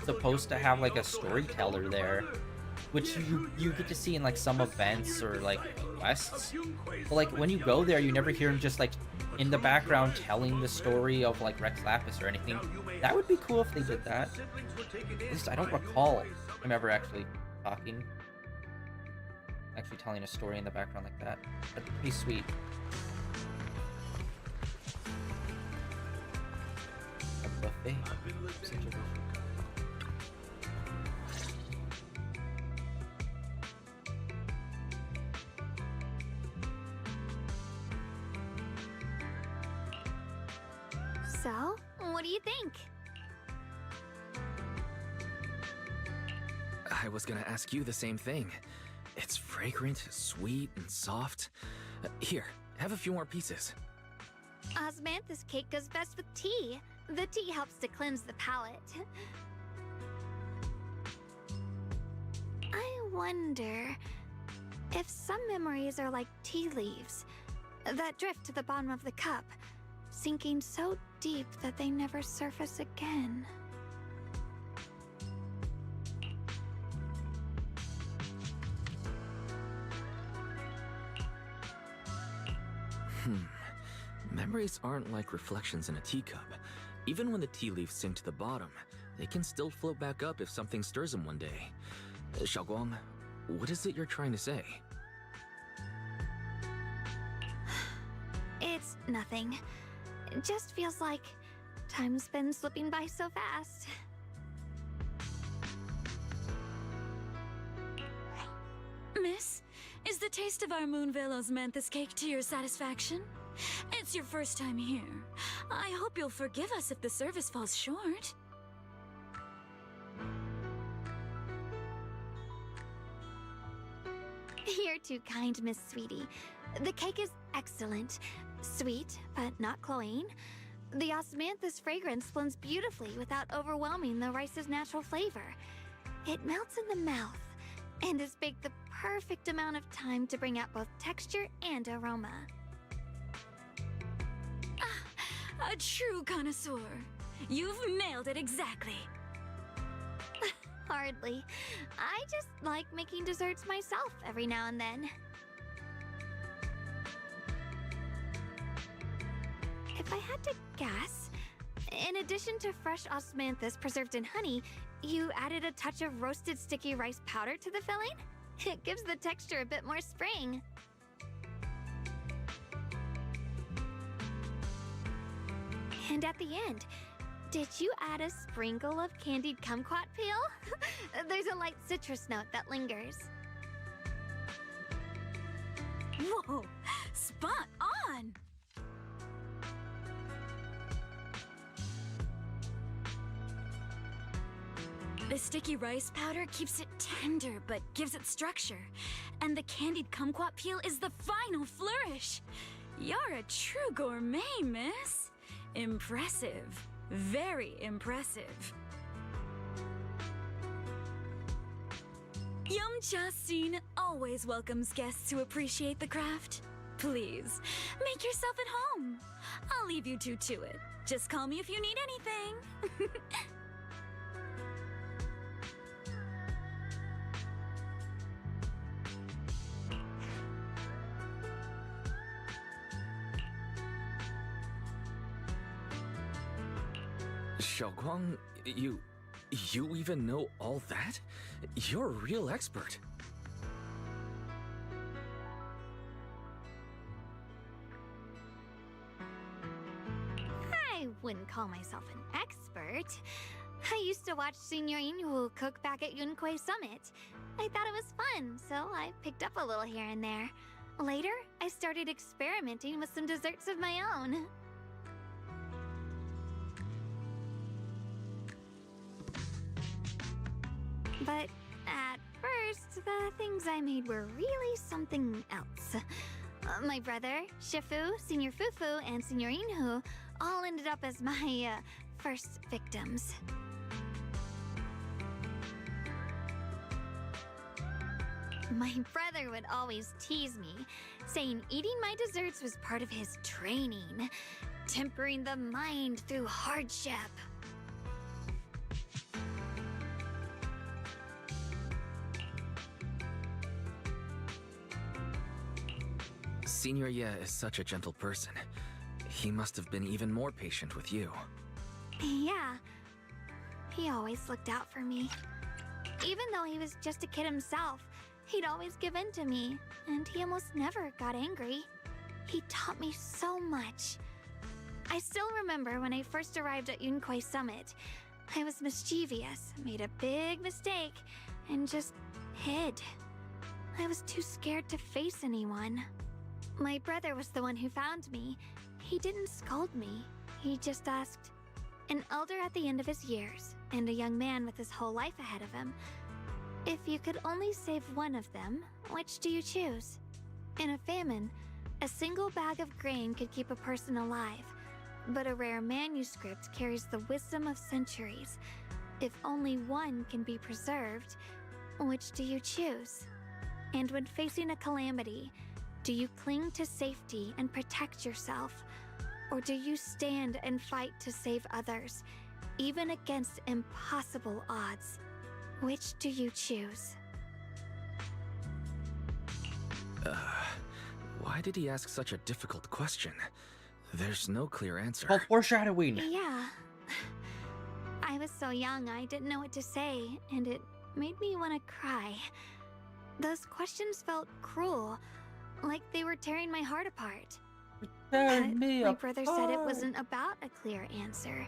A: supposed to have like a storyteller there, which you get to see in like some events or like quests. But like when you go there, you never hear him just like in the background telling the story of like Rex Lapis or anything. That would be cool if they did that. At least I don't recall him ever actually talking, actually telling a story in the background like that. That'd be pretty sweet. A buffet. Such a buffet.
B: So, what do you think?
F: I was gonna ask you the same thing. It's fragrant, sweet, and soft. Here, have a few more pieces.
B: Osmanthus cake goes best with tea. The tea helps to cleanse the palate. I wonder if some memories are like tea leaves that drift to the bottom of the cup, sinking so deep that they never surface again.
F: Memories aren't like reflections in a teacup. Even when the tea leaves sink to the bottom, they can still float back up if something stirs them one day. Xiaoguang, what is it you're trying to say?
B: It's nothing. It just feels like time's been slipping by so fast.
K: Miss, is the taste of our Moonvale Osmanthus cake to your satisfaction? It's your first time here. I hope you'll forgive us if the service falls short.
B: You're too kind, Miss Sweetie. The cake is excellent. Sweet, but not cloying. The osmanthus fragrance blends beautifully without overwhelming the rice's natural flavor. It melts in the mouth and is baked the perfect amount of time to bring out both texture and aroma.
K: A true connoisseur. You've nailed it exactly.
B: Hardly. I just like making desserts myself every now and then. If I had to guess, in addition to fresh osmanthus preserved in honey, you added a touch of roasted sticky rice powder to the filling? It gives the texture a bit more spring. And at the end, did you add a sprinkle of candied kumquat peel? There's a light citrus note that lingers.
K: Whoa, spot on! The sticky rice powder keeps it tender but gives it structure. And the candied kumquat peel is the final flourish. You're a true gourmet, miss. Impressive. Very impressive. Yumcha Scene always welcomes guests who appreciate the craft. Please, make yourself at home. I'll leave you two to it. Just call me if you need anything.
F: Xiaoguang, you even know all that? You're a real expert.
B: I wouldn't call myself an expert. I used to watch Senior Inhu cook back at Yunquei Summit. I thought it was fun, so I picked up a little here and there. Later, I started experimenting with some desserts of my own. But at first, the things I made were really something else. My brother, Shifu, Senior Fufu, and Senior Inhu all ended up as my first victims. My brother would always tease me, saying eating my desserts was part of his training, tempering the mind through hardship.
F: Senior Ye is such a gentle person. He must have been even more patient with you.
B: Yeah, he always looked out for me. Even though he was just a kid himself, he'd always give in to me, and he almost never got angry. He taught me so much. I still remember when I first arrived at Yunquei Summit. I was mischievous, made a big mistake, and just hid. I was too scared to face anyone. My brother was the one who found me. He didn't scold me. He just asked, an elder at the end of his years, and a young man with his whole life ahead of him, if you could only save one of them, which do you choose? In a famine, a single bag of grain could keep a person alive, but a rare manuscript carries the wisdom of centuries. If only one can be preserved, which do you choose? And when facing a calamity, do you cling to safety and protect yourself? Or do you stand and fight to save others, even against impossible odds? Which do you choose?
F: Why did he ask such a difficult question? There's no clear answer.
A: Called foreshadowing.
B: Yeah. I was so young, I didn't know what to say, and it made me want to cry. Those questions felt cruel, like they were tearing my heart apart. My brother said it wasn't about a clear answer.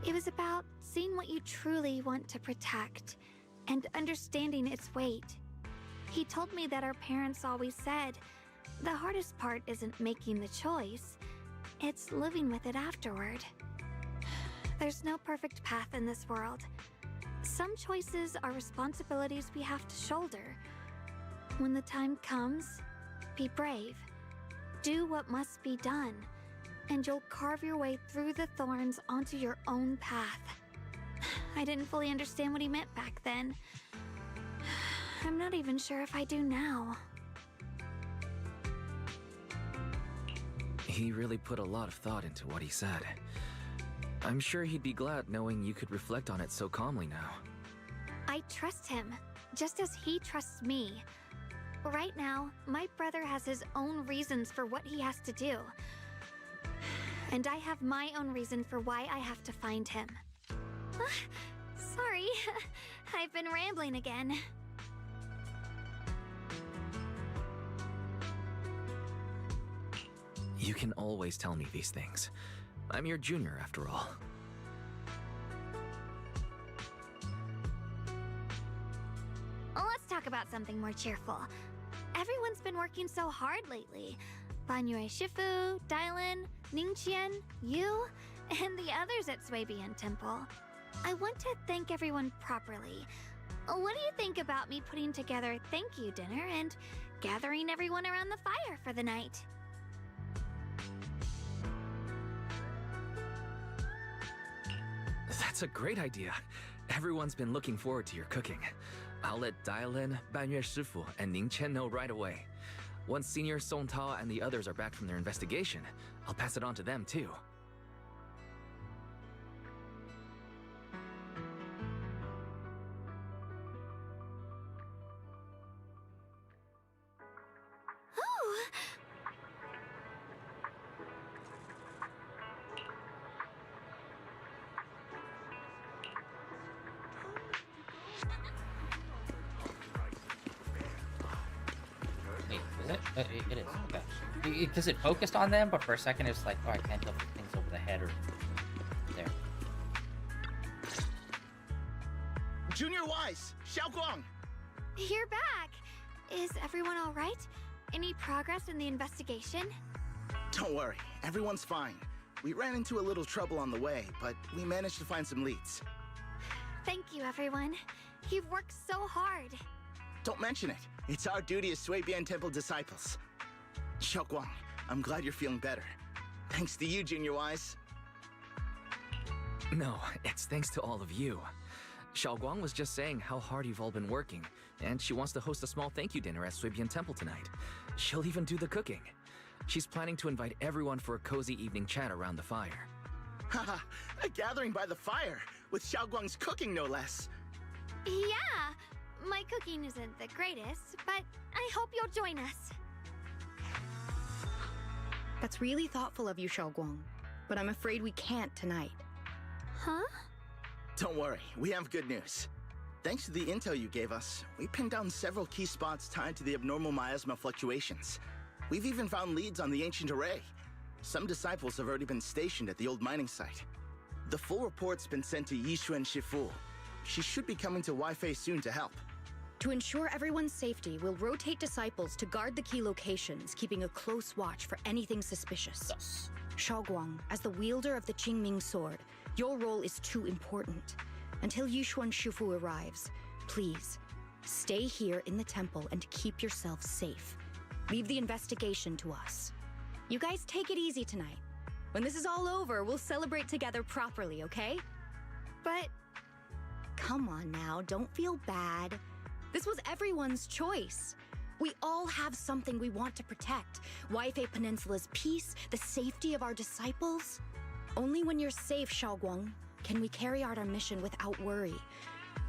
B: It was about seeing what you truly want to protect and understanding its weight. He told me that our parents always said, the hardest part isn't making the choice, it's living with it afterward. There's no perfect path in this world. Some choices are responsibilities we have to shoulder. When the time comes, be brave. Do what must be done, and you'll carve your way through the thorns onto your own path. I didn't fully understand what he meant back then. I'm not even sure if I do now.
F: He really put a lot of thought into what he said. I'm sure he'd be glad knowing you could reflect on it so calmly now.
B: I trust him, just as he trusts me. Right now, my brother has his own reasons for what he has to do. And I have my own reason for why I have to find him. Sorry, I've been rambling again.
F: You can always tell me these things. I'm your junior, after all.
B: Let's talk about something more cheerful. Everyone's been working so hard lately. Banyue Shifu, Dylan, Ningqian, you, and the others at Swabian Temple. I want to thank everyone properly. What do you think about me putting together a thank you dinner and gathering everyone around the fire for the night?
F: That's a great idea. Everyone's been looking forward to your cooking. I'll let Dialin, Banyue Shifu, and Ning Chen know right away. Once Senior Song Tao and the others are back from their investigation, I'll pass it on to them too.
A: Wait, is it? It is. Okay. Because it focused on them, but for a second it's like, oh, I can't tell if things over the head or there.
L: Junior Wise, Xiaoguang!
I: You're back! Is everyone alright? Any progress in the investigation?
L: Don't worry, everyone's fine. We ran into a little trouble on the way, but we managed to find some leads.
I: Thank you, everyone. You've worked so hard.
L: Don't mention it. It's our duty as Suibian Temple disciples. Xiaoguang, I'm glad you're feeling better. Thanks to you, Junior Wise.
F: No, it's thanks to all of you. Xiaoguang was just saying how hard you've all been working, and she wants to host a small thank you dinner at Suibian Temple tonight. She'll even do the cooking. She's planning to invite everyone for a cozy evening chat around the fire.
L: Haha, a gathering by the fire, with Xiaoguang's cooking no less.
I: Yeah, my cooking isn't the greatest, but I hope you'll join us.
M: That's really thoughtful of you, Xiaoguang, but I'm afraid we can't tonight.
I: Huh?
L: Don't worry, we have good news. Thanks to the intel you gave us, we pinned down several key spots tied to the abnormal miasma fluctuations. We've even found leads on the ancient array. Some disciples have already been stationed at the old mining site. The full report's been sent to Yixuan Shifu. She should be coming to Wi-Fi soon to help.
M: To ensure everyone's safety, we'll rotate disciples to guard the key locations, keeping a close watch for anything suspicious.
A: Yes.
M: Xiaoguang, as the wielder of the Qingming sword, your role is too important. Until Yixuan Shifu arrives, please, stay here in the temple and keep yourself safe. Leave the investigation to us. You guys take it easy tonight. When this is all over, we'll celebrate together properly, okay?
I: But...
M: Come on now, don't feel bad. This was everyone's choice. We all have something we want to protect. Wi-Fi Peninsula's peace, the safety of our disciples. Only when you're safe, Xiaoguang, can we carry out our mission without worry.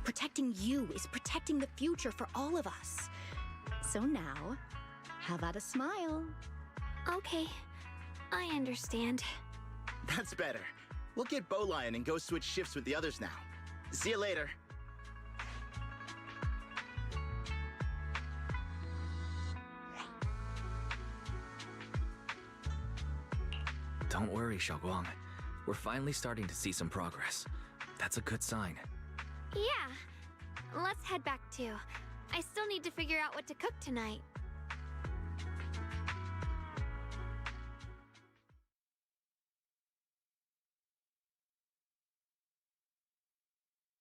M: Protecting you is protecting the future for all of us. So now, how about a smile?
I: Okay, I understand.
L: That's better. We'll get Bowlion and go switch shifts with the others now. See you later.
F: Don't worry, Xiaoguang. We're finally starting to see some progress. That's a good sign.
I: Yeah, let's head back too. I still need to figure out what to cook tonight.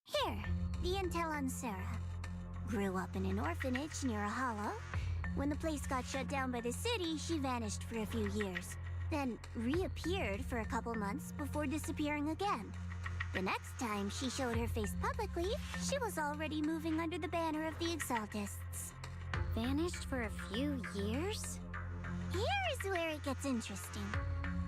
B: Here, the intel on Sarah. Grew up in an orphanage near a hollow. When the place got shut down by the city, she vanished for a few years. Then reappeared for a couple months before disappearing again. The next time she showed her face publicly, she was already moving under the banner of the Exaltists.
I: Vanished for a few years?
B: Here's where it gets interesting.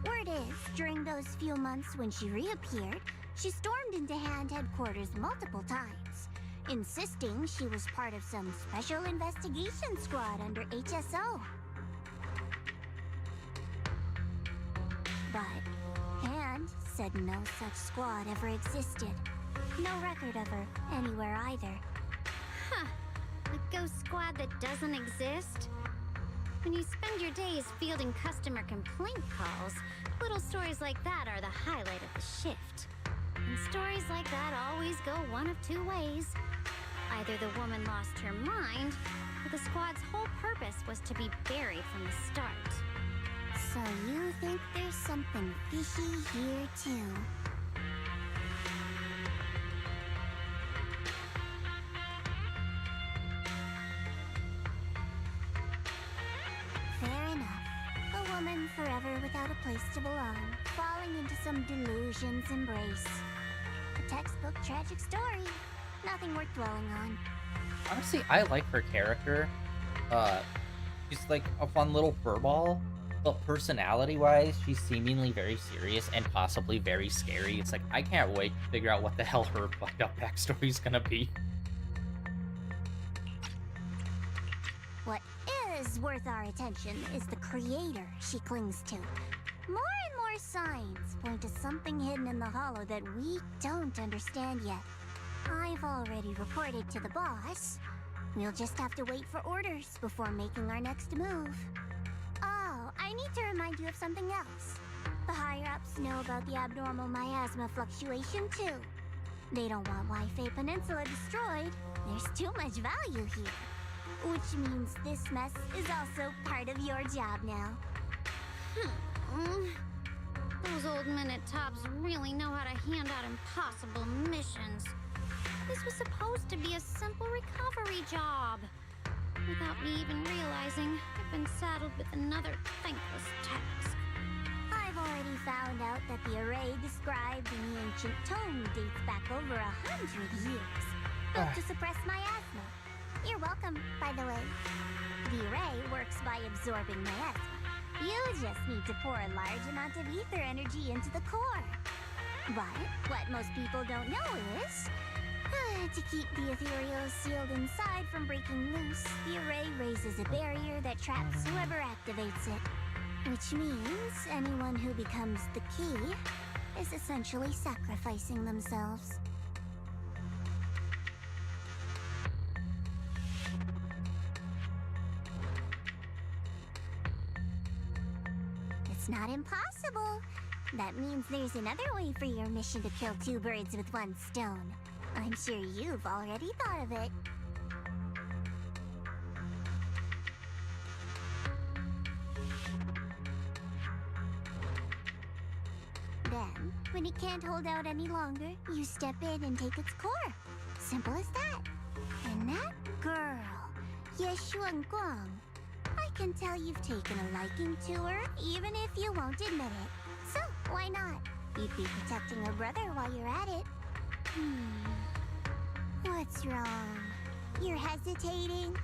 B: Word is, during those few months when she reappeared, she stormed into Hand headquarters multiple times, insisting she was part of some special investigation squad under HSO. But Hand said no such squad ever existed. No record of her anywhere either.
I: Huh. A ghost squad that doesn't exist? When you spend your days fielding customer complaint calls, little stories like that are the highlight of the shift. And stories like that always go one of two ways. Either the woman lost her mind, or the squad's whole purpose was to be buried from the start.
B: So you think there's something fishy here too? Fair enough. A woman forever without a place to belong, falling into some delusion's embrace. A textbook tragic story. Nothing worth dwelling on.
A: Honestly, I like her character. She's like a fun little furball, but personality-wise, she's seemingly very serious and possibly very scary. It's like, I can't wait to figure out what the hell her fucked up backstory's gonna be.
B: What is worth our attention is the creator she clings to. More and more signs point to something hidden in the hollow that we don't understand yet. I've already reported to the boss. We'll just have to wait for orders before making our next move. Oh, I need to remind you of something else. The higher-ups know about the abnormal miasma fluctuation, too. They don't want Wi-Fi Peninsula destroyed. There's too much value here. Which means this mess is also part of your job now.
I: Those old minute-tops really know how to hand out impossible missions. This was supposed to be a simple recovery job. Without me even realizing, I've been saddled with another thankless task.
B: I've already found out that the array described in the ancient tome dates back over 100 years, built to suppress miasma. You're welcome, by the way. The array works by absorbing miasma. You just need to pour a large amount of ether energy into the core. But what most people don't know is, to keep the ethereal sealed inside from breaking loose, the array raises a barrier that traps whoever activates it. Which means anyone who becomes the key is essentially sacrificing themselves. It's not impossible. That means there's another way for your mission to kill two birds with one stone. I'm sure you've already thought of it. Then, when it can't hold out any longer, you step in and take its core. Simple as that. And that girl, Yeshuan Guang, I can tell you've taken a liking to her, even if you won't admit it. So, why not? You'd be protecting her brother while you're at it. What's wrong? You're hesitating?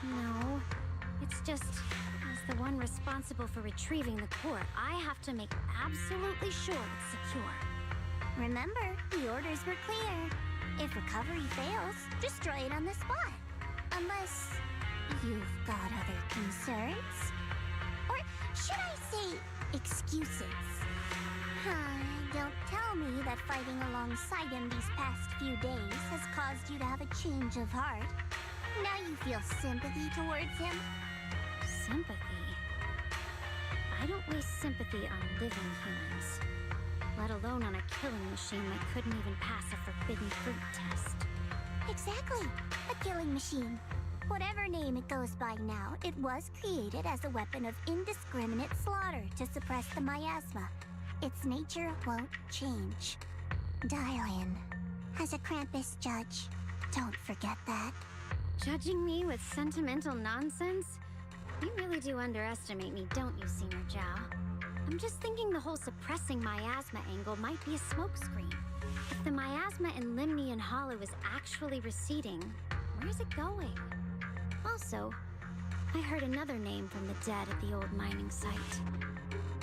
I: No, it's just, as the one responsible for retrieving the core, I have to make absolutely sure it's secure.
B: Remember, the orders were clear. If recovery fails, destroy it on the spot. Unless you've got other concerns? Or should I say, excuses? Don't tell me that fighting alongside him these past few days has caused you to have a change of heart. Now you feel sympathy towards him?
I: Sympathy? I don't waste sympathy on living humans, let alone on a killing machine that couldn't even pass a forbidden fruit test.
B: Exactly, a killing machine. Whatever name it goes by now, it was created as a weapon of indiscriminate slaughter to suppress the miasma. Its nature won't change. Dial in. As a Krampus judge, don't forget that.
I: Judging me with sentimental nonsense? You really do underestimate me, don't you, Senior Zhao? I'm just thinking the whole suppressing miasma angle might be a smokescreen. If the miasma in Limnian Hollow is actually receding, where's it going? Also, I heard another name from the dead at the old mining site.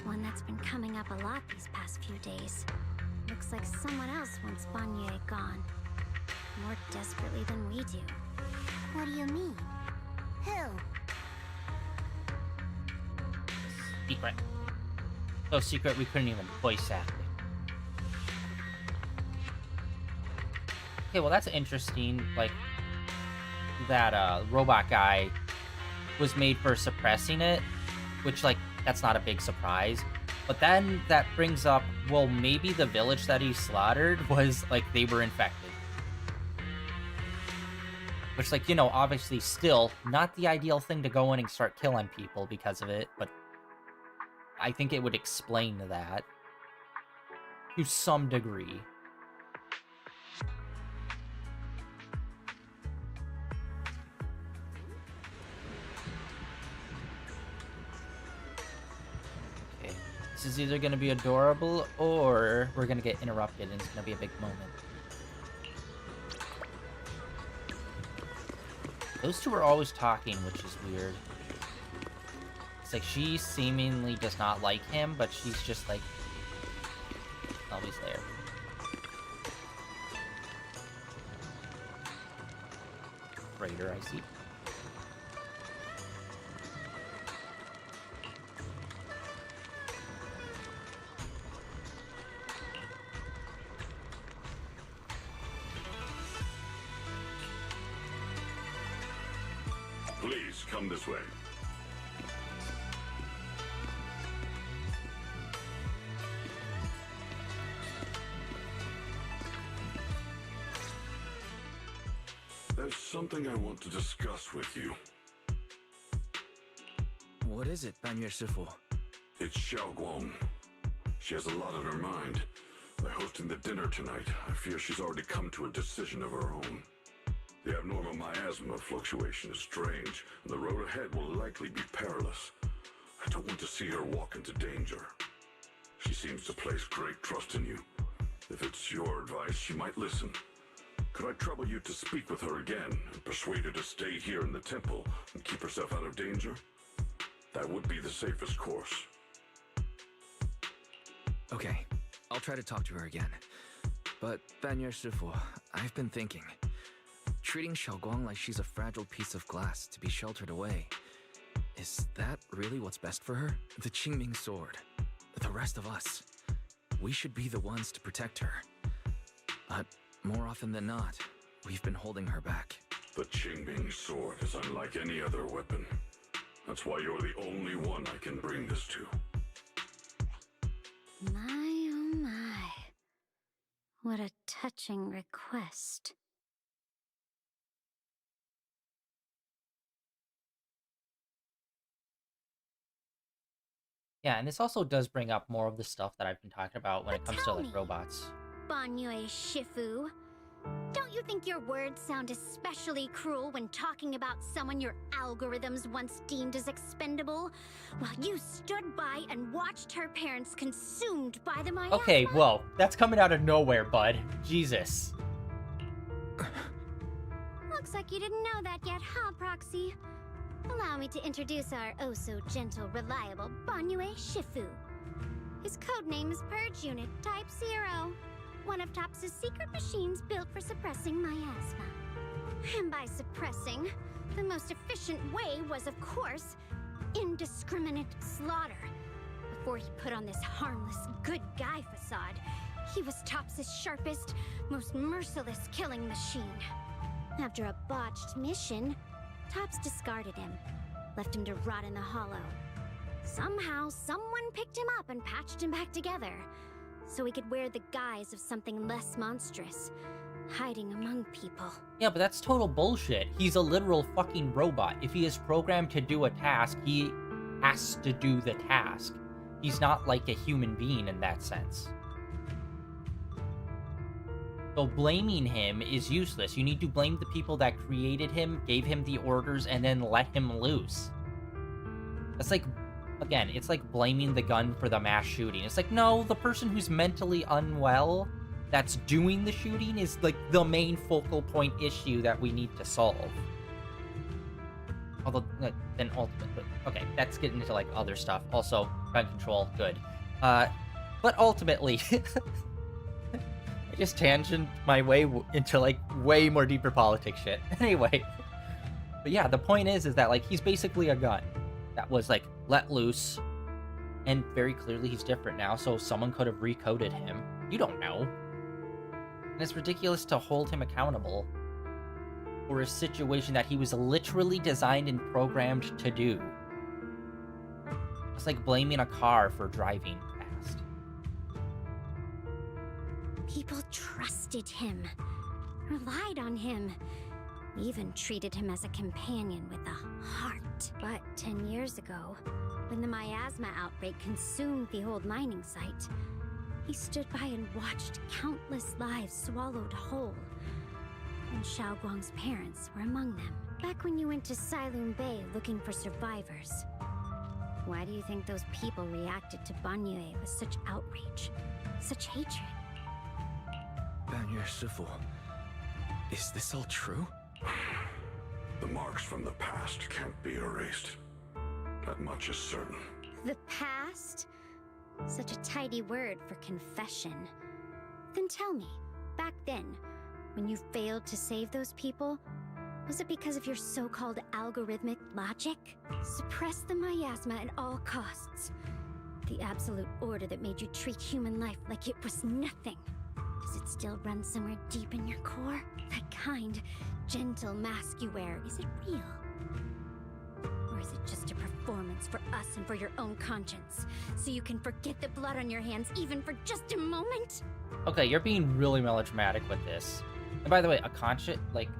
I: One that's been coming up a lot these past few days. Looks like someone else wants Banye gone. More desperately than we do.
B: What do you mean? Who?
A: Secret. So secret we couldn't even voice act it. Okay, well that's interesting. Like, that robot guy was made for suppressing it, which, like, that's not a big surprise. But then that brings up, well, maybe the village that he slaughtered was, like, they were infected. Which, like, you know, obviously still not the ideal thing to go in and start killing people because of it, but I think it would explain that to some degree. Okay, this is either going to be adorable or we're going to get interrupted and it's going to be a big moment. Those two are always talking, which is weird. It's like she seemingly does not like him, but she's just like always there. Raider, I see.
D: Please come this way. There's something I want to discuss with you.
F: What is it, Banyue Shifu?
D: It's Xiaoguang. She has a lot on her mind. By hosting the dinner tonight, I fear she's already come to a decision of her own. The abnormal miasma fluctuation is strange, and the road ahead will likely be perilous. I don't want to see her walk into danger. She seems to place great trust in you. If it's your advice, she might listen. Could I trouble you to speak with her again and persuade her to stay here in the temple and keep herself out of danger? That would be the safest course.
F: Okay, I'll try to talk to her again. But, Banyue Shifu, I've been thinking. Treating Xiaoguang like she's a fragile piece of glass to be sheltered away. Is that really what's best for her? The Qingming sword. The rest of us. We should be the ones to protect her. But more often than not, we've been holding her back.
D: The Qingming sword is unlike any other weapon. That's why you're the only one I can bring this to.
I: My, oh my. What a touching request.
A: Yeah, and this also does bring up more of the stuff that I've been talking about when it comes to
I: tell
A: like
I: me,
A: robots.
I: Banyue Shifu, don't you think your words sound especially cruel when talking about someone your algorithms once deemed as expendable, while you stood by and watched her parents consumed by the miasma?
A: Okay, whoa, that's coming out of nowhere, bud. Jesus.
I: Looks like you didn't know that yet, huh, Proxy? Allow me to introduce our oh-so-gentle, reliable Banyue Shifu. His codename is Purge Unit Type 0, one of TOPS' secret machines built for suppressing miasma. And by suppressing, the most efficient way was, of course, indiscriminate slaughter. Before he put on this harmless, good guy facade, he was TOPS' sharpest, most merciless killing machine. After a botched mission, TOPS discarded him, left him to rot in the hollow. Somehow, someone picked him up and patched him back together, so he could wear the guise of something less monstrous, hiding among people.
A: Yeah, but that's total bullshit. He's a literal fucking robot. If he is programmed to do a task, he has to do the task. He's not like a human being in that sense. So blaming him is useless. You need to blame the people that created him, gave him the orders, and then let him loose. That's like, again, it's like blaming the gun for the mass shooting. It's like, no, the person who's mentally unwell that's doing the shooting is like the main focal point issue that we need to solve. Although, then ultimately, okay, that's getting into like other stuff. Also, gun control, good. But ultimately, I just tangent my way into like way more deeper politics shit. Anyway, but yeah, the point is that like he's basically a gun that was like let loose, and very clearly he's different now. So someone could have recoded him. You don't know, and it's ridiculous to hold him accountable for a situation that he was literally designed and programmed to do. It's like blaming a car for driving fast.
I: People trusted him, relied on him, even treated him as a companion with a heart. But 10 years ago, when the miasma outbreak consumed the old mining site, he stood by and watched countless lives swallowed whole. And Xiaoguang's parents were among them. Back when you went to Silum Bay looking for survivors, why do you think those people reacted to Banyue with such outrage, such hatred?
F: Banyue Shifu, is this all true?
D: The The marks from the past can't be erased. That much is certain.
I: The past? Such a tidy word for confession. Then tell me, back then, when you failed to save those people, was it because of your so-called algorithmic logic? Suppress the miasma at all costs. The absolute order that made you treat human life like it was nothing. Does it still run somewhere deep in your core? That kind, gentle mask you wear, is it real? Or is it just a performance for us and for your own conscience? So you can forget the blood on your hands even for just a moment?
A: Okay, you're being really melodramatic with this. And by the way, a conscience, like,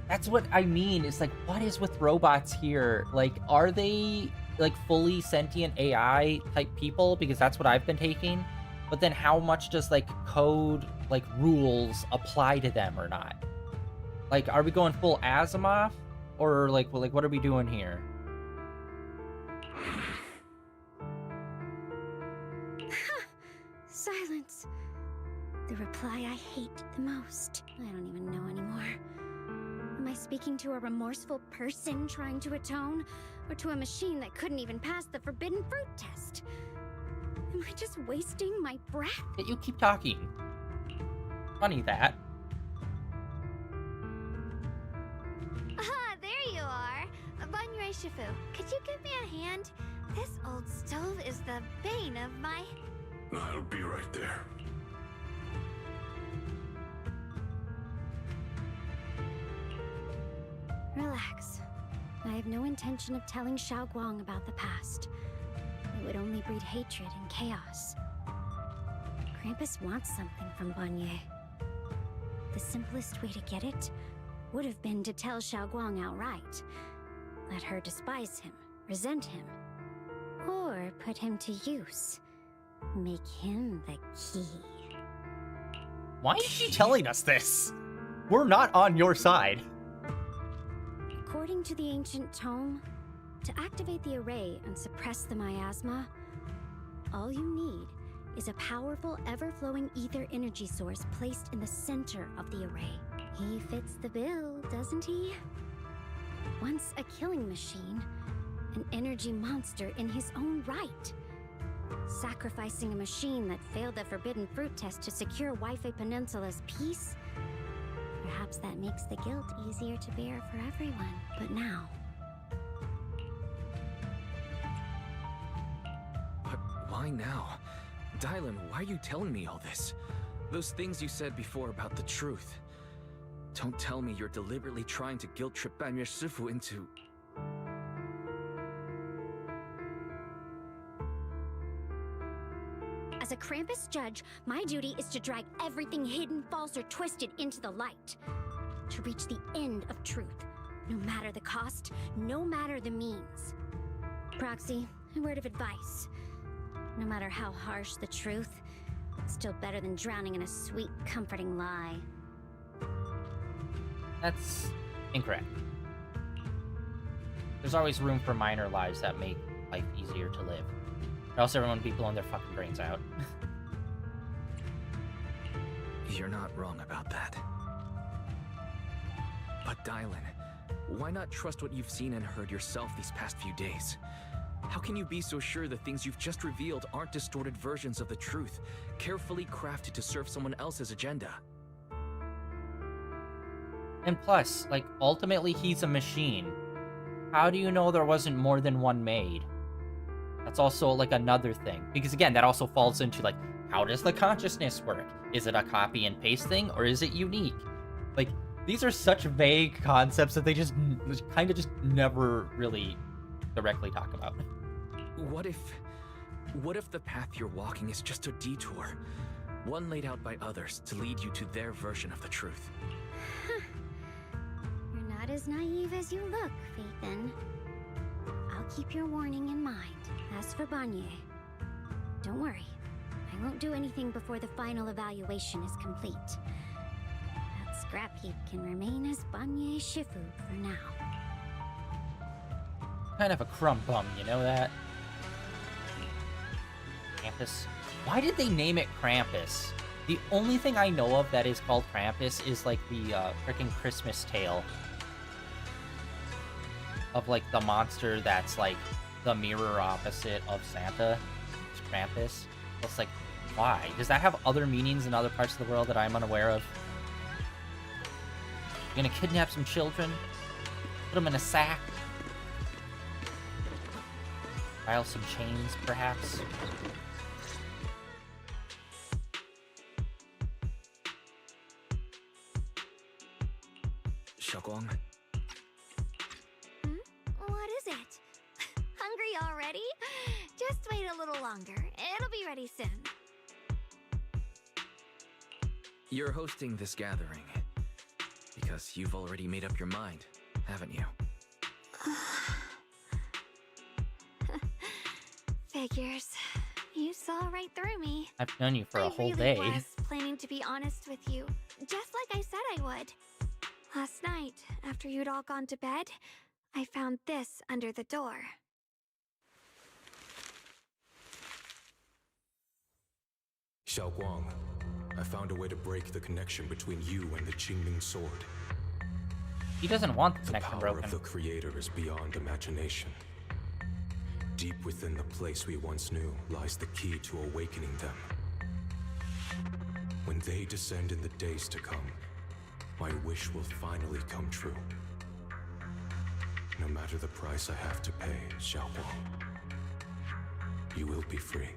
A: that's what I mean. It's like, what is with robots here? Like, are they, like, fully sentient AI type people? Because that's what I've been taking. But then how much does, like, code, like, rules apply to them or not? Like, are we going full Asimov? Or, like, what are we doing here?
I: Silence. The reply I hate the most. I don't even know anymore. Am I speaking to a remorseful person trying to atone? Or to a machine that couldn't even pass the forbidden fruit test? Am I just wasting my breath?
A: You keep talking. Funny that.
B: Ah, there you are. Bonne Shifu, could you give me a hand? This old stove is the bane of my...
D: I'll be right there.
I: Relax. I have no intention of telling Xiao Guang about the past. It would only breed hatred and chaos. Krampus wants something from Bonnier. The simplest way to get it would have been to tell Xiao Guang outright. Let her despise him, resent him, or put him to use. Make him the key.
A: Why is she telling us this? We're not on your side.
I: According to the ancient tome, to activate the array and suppress the miasma, all you need is a powerful, ever-flowing ether energy source placed in the center of the array. He fits the bill, doesn't he? Once a killing machine, an energy monster in his own right. Sacrificing a machine that failed the forbidden fruit test to secure Wi-Fi Peninsula's peace? Perhaps that makes the guilt easier to bear for everyone. But now...
F: But why now? Dylan, why are you telling me all this? Those things you said before about the truth. Don't tell me you're deliberately trying to guilt-trip Banyue Shifu into...
I: As a Krampus judge, my duty is to drag everything hidden, false, or twisted into the light. To reach the end of truth, no matter the cost, no matter the means. Proxy, a word of advice. No matter how harsh the truth, it's still better than drowning in a sweet, comforting lie.
A: That's incorrect. There's always room for minor lies that make life easier to live. Or else everyone would be blowing their fucking brains out.
F: You're not wrong about that. But Dylan, why not trust what you've seen and heard yourself these past few days? How can you be so sure the things you've just revealed aren't distorted versions of the truth, carefully crafted to serve someone else's agenda?
A: And plus, like, ultimately he's a machine. How do you know there wasn't more than one made? That's also, like, another thing. Because, again, that also falls into, like, how does the consciousness work? Is it a copy and paste thing, or is it unique? Like, these are such vague concepts that they just kind of just never really directly talk about.
F: What if the path you're walking is just a detour? One laid out by others to lead you to their version of the truth.
I: You're not as naive as you look, Phaethon. I'll keep your warning in mind. As for Bonnier, don't worry. I won't do anything before the final evaluation is complete. That scrap heap can remain as Bonnier Shifu for now.
A: Kind of a crumb bum, you know that? Krampus. Why did they name it Krampus? The only thing I know of that is called Krampus is like the frickin' Christmas tale. of like the monster that's like the mirror opposite of Santa, it's Krampus. It's like, why? Does that have other meanings in other parts of the world that I'm unaware of? You're gonna kidnap some children, put them in a sack, file some chains, perhaps.
F: Xiaoguang,
I: What is it? Hungry already? Just wait a little longer. It'll be ready soon.
F: you're hosting this gathering because you've already made up your mind, haven't you?
I: Figures. You saw right through me.
A: I've known you for a whole day.
I: I really was planning to be honest with you, just like I said I would. Last night, after you'd all gone to bed, I found this under the door.
E: Xiaoguang, I found a way to break the connection between you and the Qingming sword.
A: He doesn't want the
E: The
A: connection
E: power
A: broken.
E: of the Creator is beyond imagination. Deep within the place we once knew lies the key to awakening them. When they descend in the days to come, my wish will finally come true. No matter the price I have to pay, Xiaoguang, you will be free.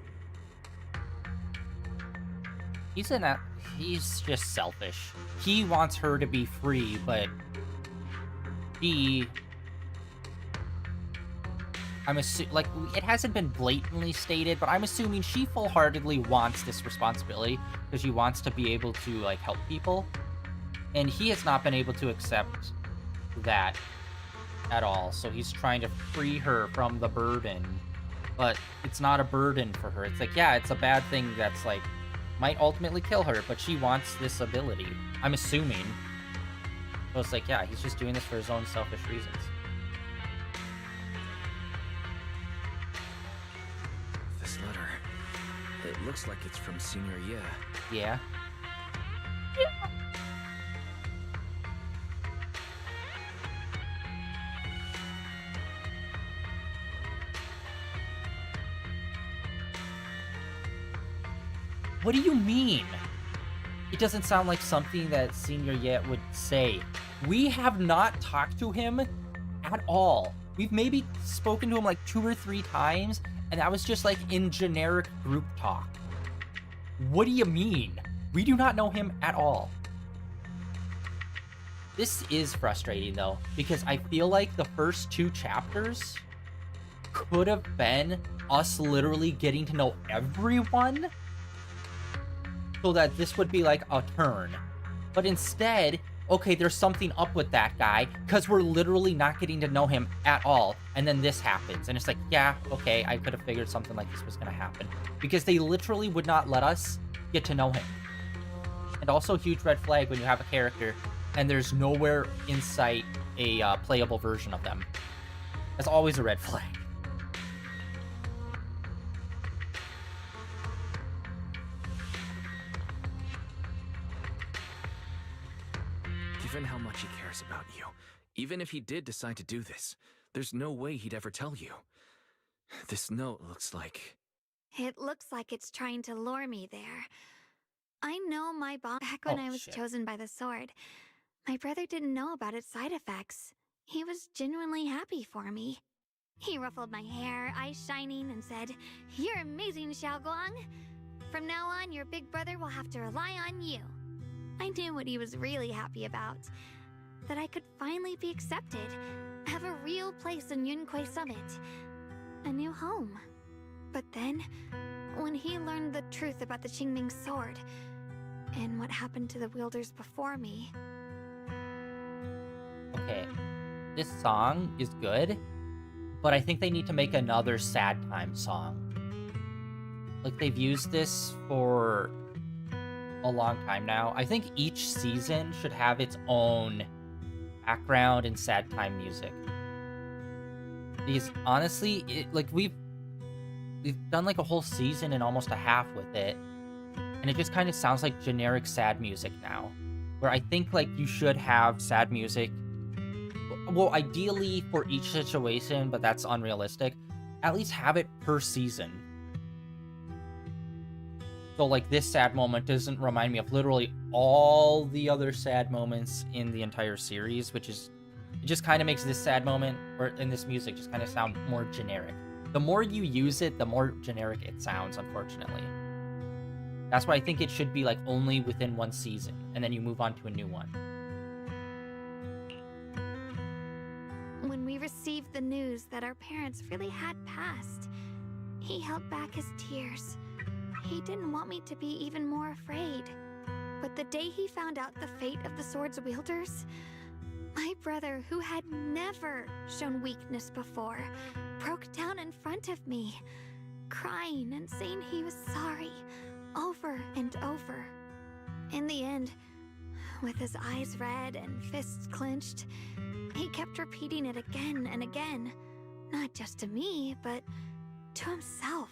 A: He's just selfish. He wants her to be free, but like, it hasn't been blatantly stated, but I'm assuming she full-heartedly wants this responsibility because she wants to be able to, like, help people. And he has not been able to accept that at all. So he's trying to free her from the burden, but it's not a burden for her. It's like, yeah, it's a bad thing that's, like, might ultimately kill her, but she wants this ability. I'm assuming. So it's like, yeah, he's just doing this for his own selfish reasons.
F: This letter, it looks like it's from Senior Ye.
A: Yeah. What do you mean? It doesn't sound like something that Senior Ye would say. We have not talked to him at all. We've maybe spoken to him like 2 or 3 times, and that was just like in generic group talk. What do you mean? We do not know him at all. This is frustrating though, because I feel like the first 2 chapters could have been us literally getting to know everyone, so that this would be like a turn. But instead, okay, there's something up with that guy because we're literally not getting to know him at all. And then this happens. And it's like, yeah, okay, I could have figured something like this was going to happen. Because they literally would not let us get to know him. And also, huge red flag when you have a character and there's nowhere in sight a playable version of them. That's always a red flag.
F: Given how much he cares about you, even if he did decide to do this, there's no way he'd ever tell you. This note looks like...
I: It looks like it's trying to lure me there. I know my bomb back when I was chosen by the sword. My brother didn't know about its side effects. He was genuinely happy for me. He ruffled my hair, eyes shining, and said, "You're amazing, Xiaoguang. From now on, your big brother will have to rely on you." I knew what he was really happy about. That I could finally be accepted, have a real place in Yunquei Summit. A new home. But then, when he learned the truth about the Qingming sword, and what happened to the wielders before me...
A: Okay, this song is good, but I think they need to make another sad time song. Like, they've used this for a long time now. I think each season should have its own background and sad time music. Because honestly, we've done like a whole season and almost a half with it, and it just kind of sounds like generic sad music now. Where I think like you should have sad music well, ideally for each situation, but that's unrealistic, at least have it per season. So, like, this sad moment doesn't remind me of literally all the other sad moments in the entire series, which is, it just kind of makes this sad moment, or in this music, just kind of sound more generic. The more you use it, the more generic it sounds, unfortunately. That's why I think it should be, like, only within one season, and then you move on to a new one.
I: When we received the news that our parents really had passed, he held back his tears. He didn't want me to be even more afraid. But the day he found out the fate of the sword's wielders, my brother, who had never shown weakness before, broke down in front of me, crying and saying he was sorry, over and over. In the end, with his eyes red and fists clenched, he kept repeating it again and again, not just to me, but to himself,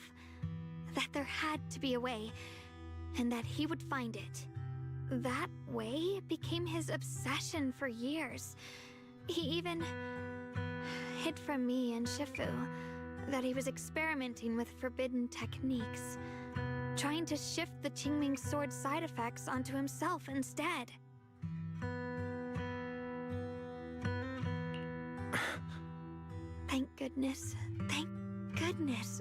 I: that there had to be a way, and that he would find it. That way became his obsession for years. He even hid from me and Shifu that he was experimenting with forbidden techniques, trying to shift the Qingming sword's side effects onto himself instead. Thank goodness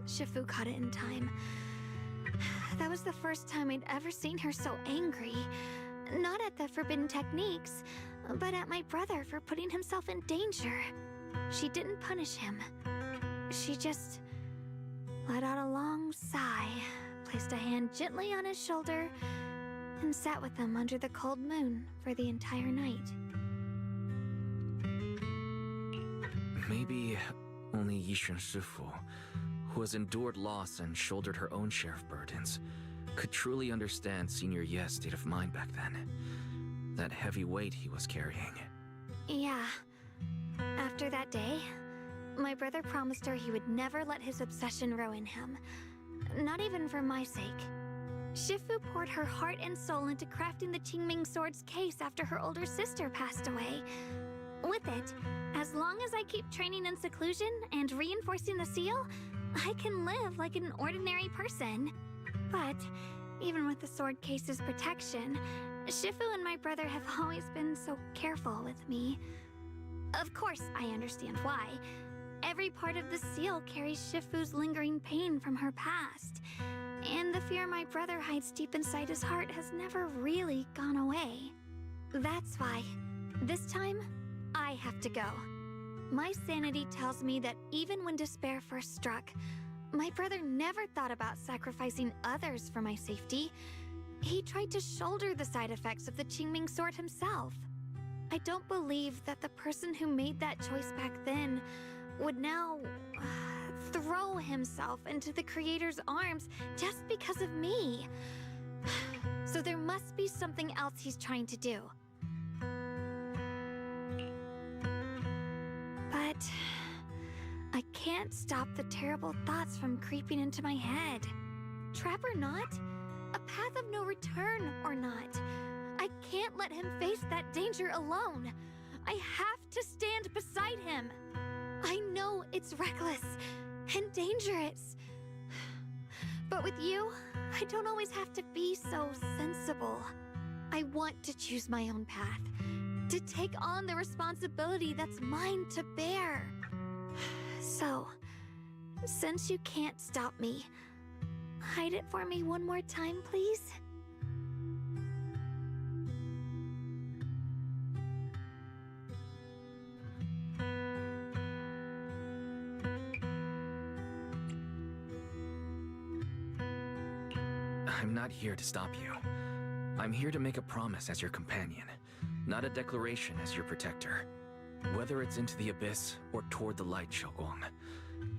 I: Shifu caught it in time. That was the first time I'd ever seen her so angry. Not at the forbidden techniques, but at my brother for putting himself in danger. She didn't punish him. She just let out a long sigh, placed a hand gently on his shoulder, and sat with him under the cold moon for the entire night.
F: Maybe only Yishun Shifu, who has endured loss and shouldered her own share of burdens, could truly understand Senior Ye's state of mind back then. That heavy weight he was carrying.
I: Yeah. After that day, my brother promised her he would never let his obsession ruin him. Not even for my sake. Shifu poured her heart and soul into crafting the Qingming sword's case after her older sister passed away. With it, as long as I keep training in seclusion and reinforcing the seal, I can live like an ordinary person. But even with the sword case's protection, Shifu and my brother have always been so careful with me. Of course, I understand why. Every part of the seal carries Shifu's lingering pain from her past. And the fear my brother hides deep inside his heart has never really gone away. That's why, this time, I have to go. My sanity tells me that even when despair first struck, my brother never thought about sacrificing others for my safety. He tried to shoulder the side effects of the Qingming sword himself. I don't believe that the person who made that choice back then would now throw himself into the Creator's arms just because of me. So there must be something else he's trying to do. But I can't stop the terrible thoughts from creeping into my head. Trap or not, a path of no return or not, I can't let him face that danger alone. I have to stand beside him. I know it's reckless and dangerous. But with you, I don't always have to be so sensible. I want to choose my own path, to take on the responsibility that's mine to bear. So, since you can't stop me, hide it for me one more time, please?
F: I'm not here to stop you. I'm here to make a promise as your companion, not a declaration as your protector. Whether it's into the abyss or toward the light, Xiaoguang,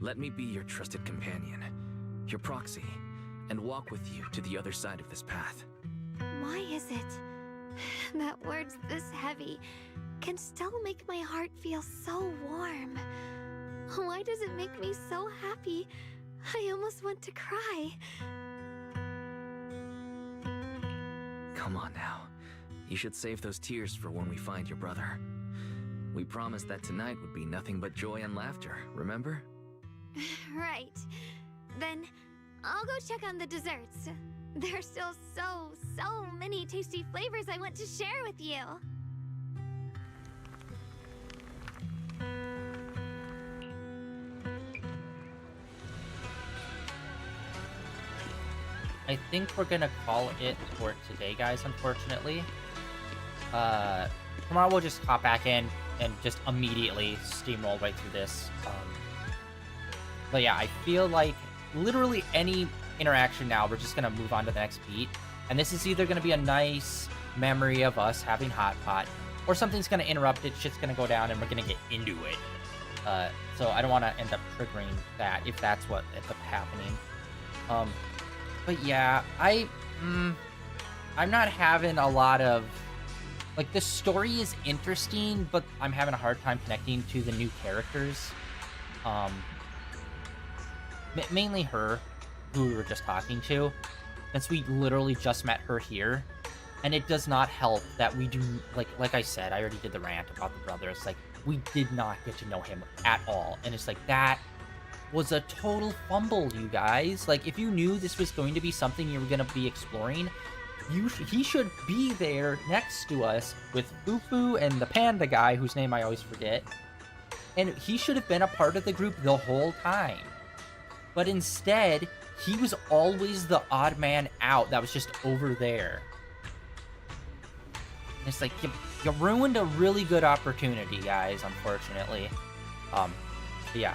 F: let me be your trusted companion, your proxy, and walk with you to the other side of this path.
I: Why is it that words this heavy can still make my heart feel so warm? Why does it make me so happy I almost want to cry?
F: Come on now. You should save those tears for when we find your brother. We promised that tonight would be nothing but joy and laughter, remember?
I: Right. Then I'll go check on the desserts. There's still so many tasty flavors I want to share with you.
A: I think we're gonna call it for today, guys, unfortunately. Tomorrow we'll just hop back in and just immediately steamroll right through this. But yeah, I feel like literally any interaction now, we're just gonna move on to the next beat. And this is either gonna be a nice memory of us having Hot Pot, or something's gonna interrupt it, shit's gonna go down, and we're gonna get into it. So I don't want to end up triggering that if that's what ends up happening. But yeah, I'm not having a lot of, like, the story is interesting, but I'm having a hard time connecting to the new characters. Mainly her, who we were just talking to, since we literally just met her here. And it does not help that we do, like I said, I already did the rant about the brothers. Like, we did not get to know him at all. And it's like, that was a total fumble, you guys. Like, if you knew this was going to be something you were going to be exploring, he should be there next to us with Fufu and the panda guy, whose name I always forget. And he should have been a part of the group the whole time. But instead, he was always the odd man out that was just over there. And it's like, you ruined a really good opportunity, guys, unfortunately. But yeah,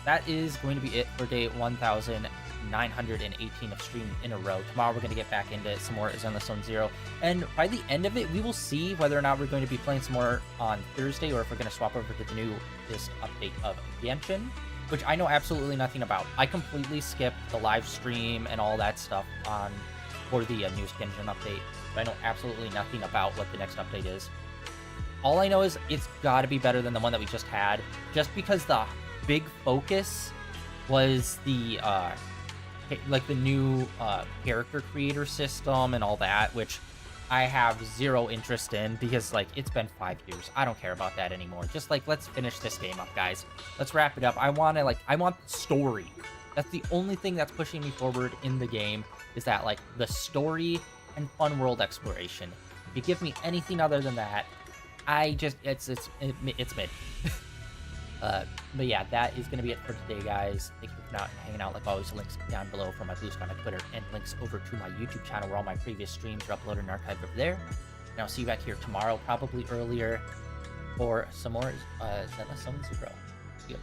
A: that is going to be it for day 1918 of streaming in a row. Tomorrow we're going to get back into some more Zenless Zone Zero. And by the end of it, we will see whether or not we're going to be playing some more on Thursday, or if we're going to swap over to the newest update of Genshin, which I know absolutely nothing about. I completely skipped the live stream and all that stuff for the newest Genshin update. But I know absolutely nothing about what the next update is. All I know is it's got to be better than the one that we just had, just because the big focus was the the new character creator system and all that, which I have zero interest in, because like, it's been 5 years. I don't care about that anymore. Just like, let's finish this game up, guys. Let's wrap it up. I want the story. That's the only thing that's pushing me forward in the game, is that, like, the story and fun world exploration. If you give me anything other than that, it's mid. But yeah, that is going to be it for today, guys. Thank you for coming out and hanging out. Like always, links down below for my Blue Sky, my Twitter, and links over to my YouTube channel where all my previous streams are uploaded and archived over there. And I'll see you back here tomorrow, probably earlier, for some more Zenless Zone Zero. See ya.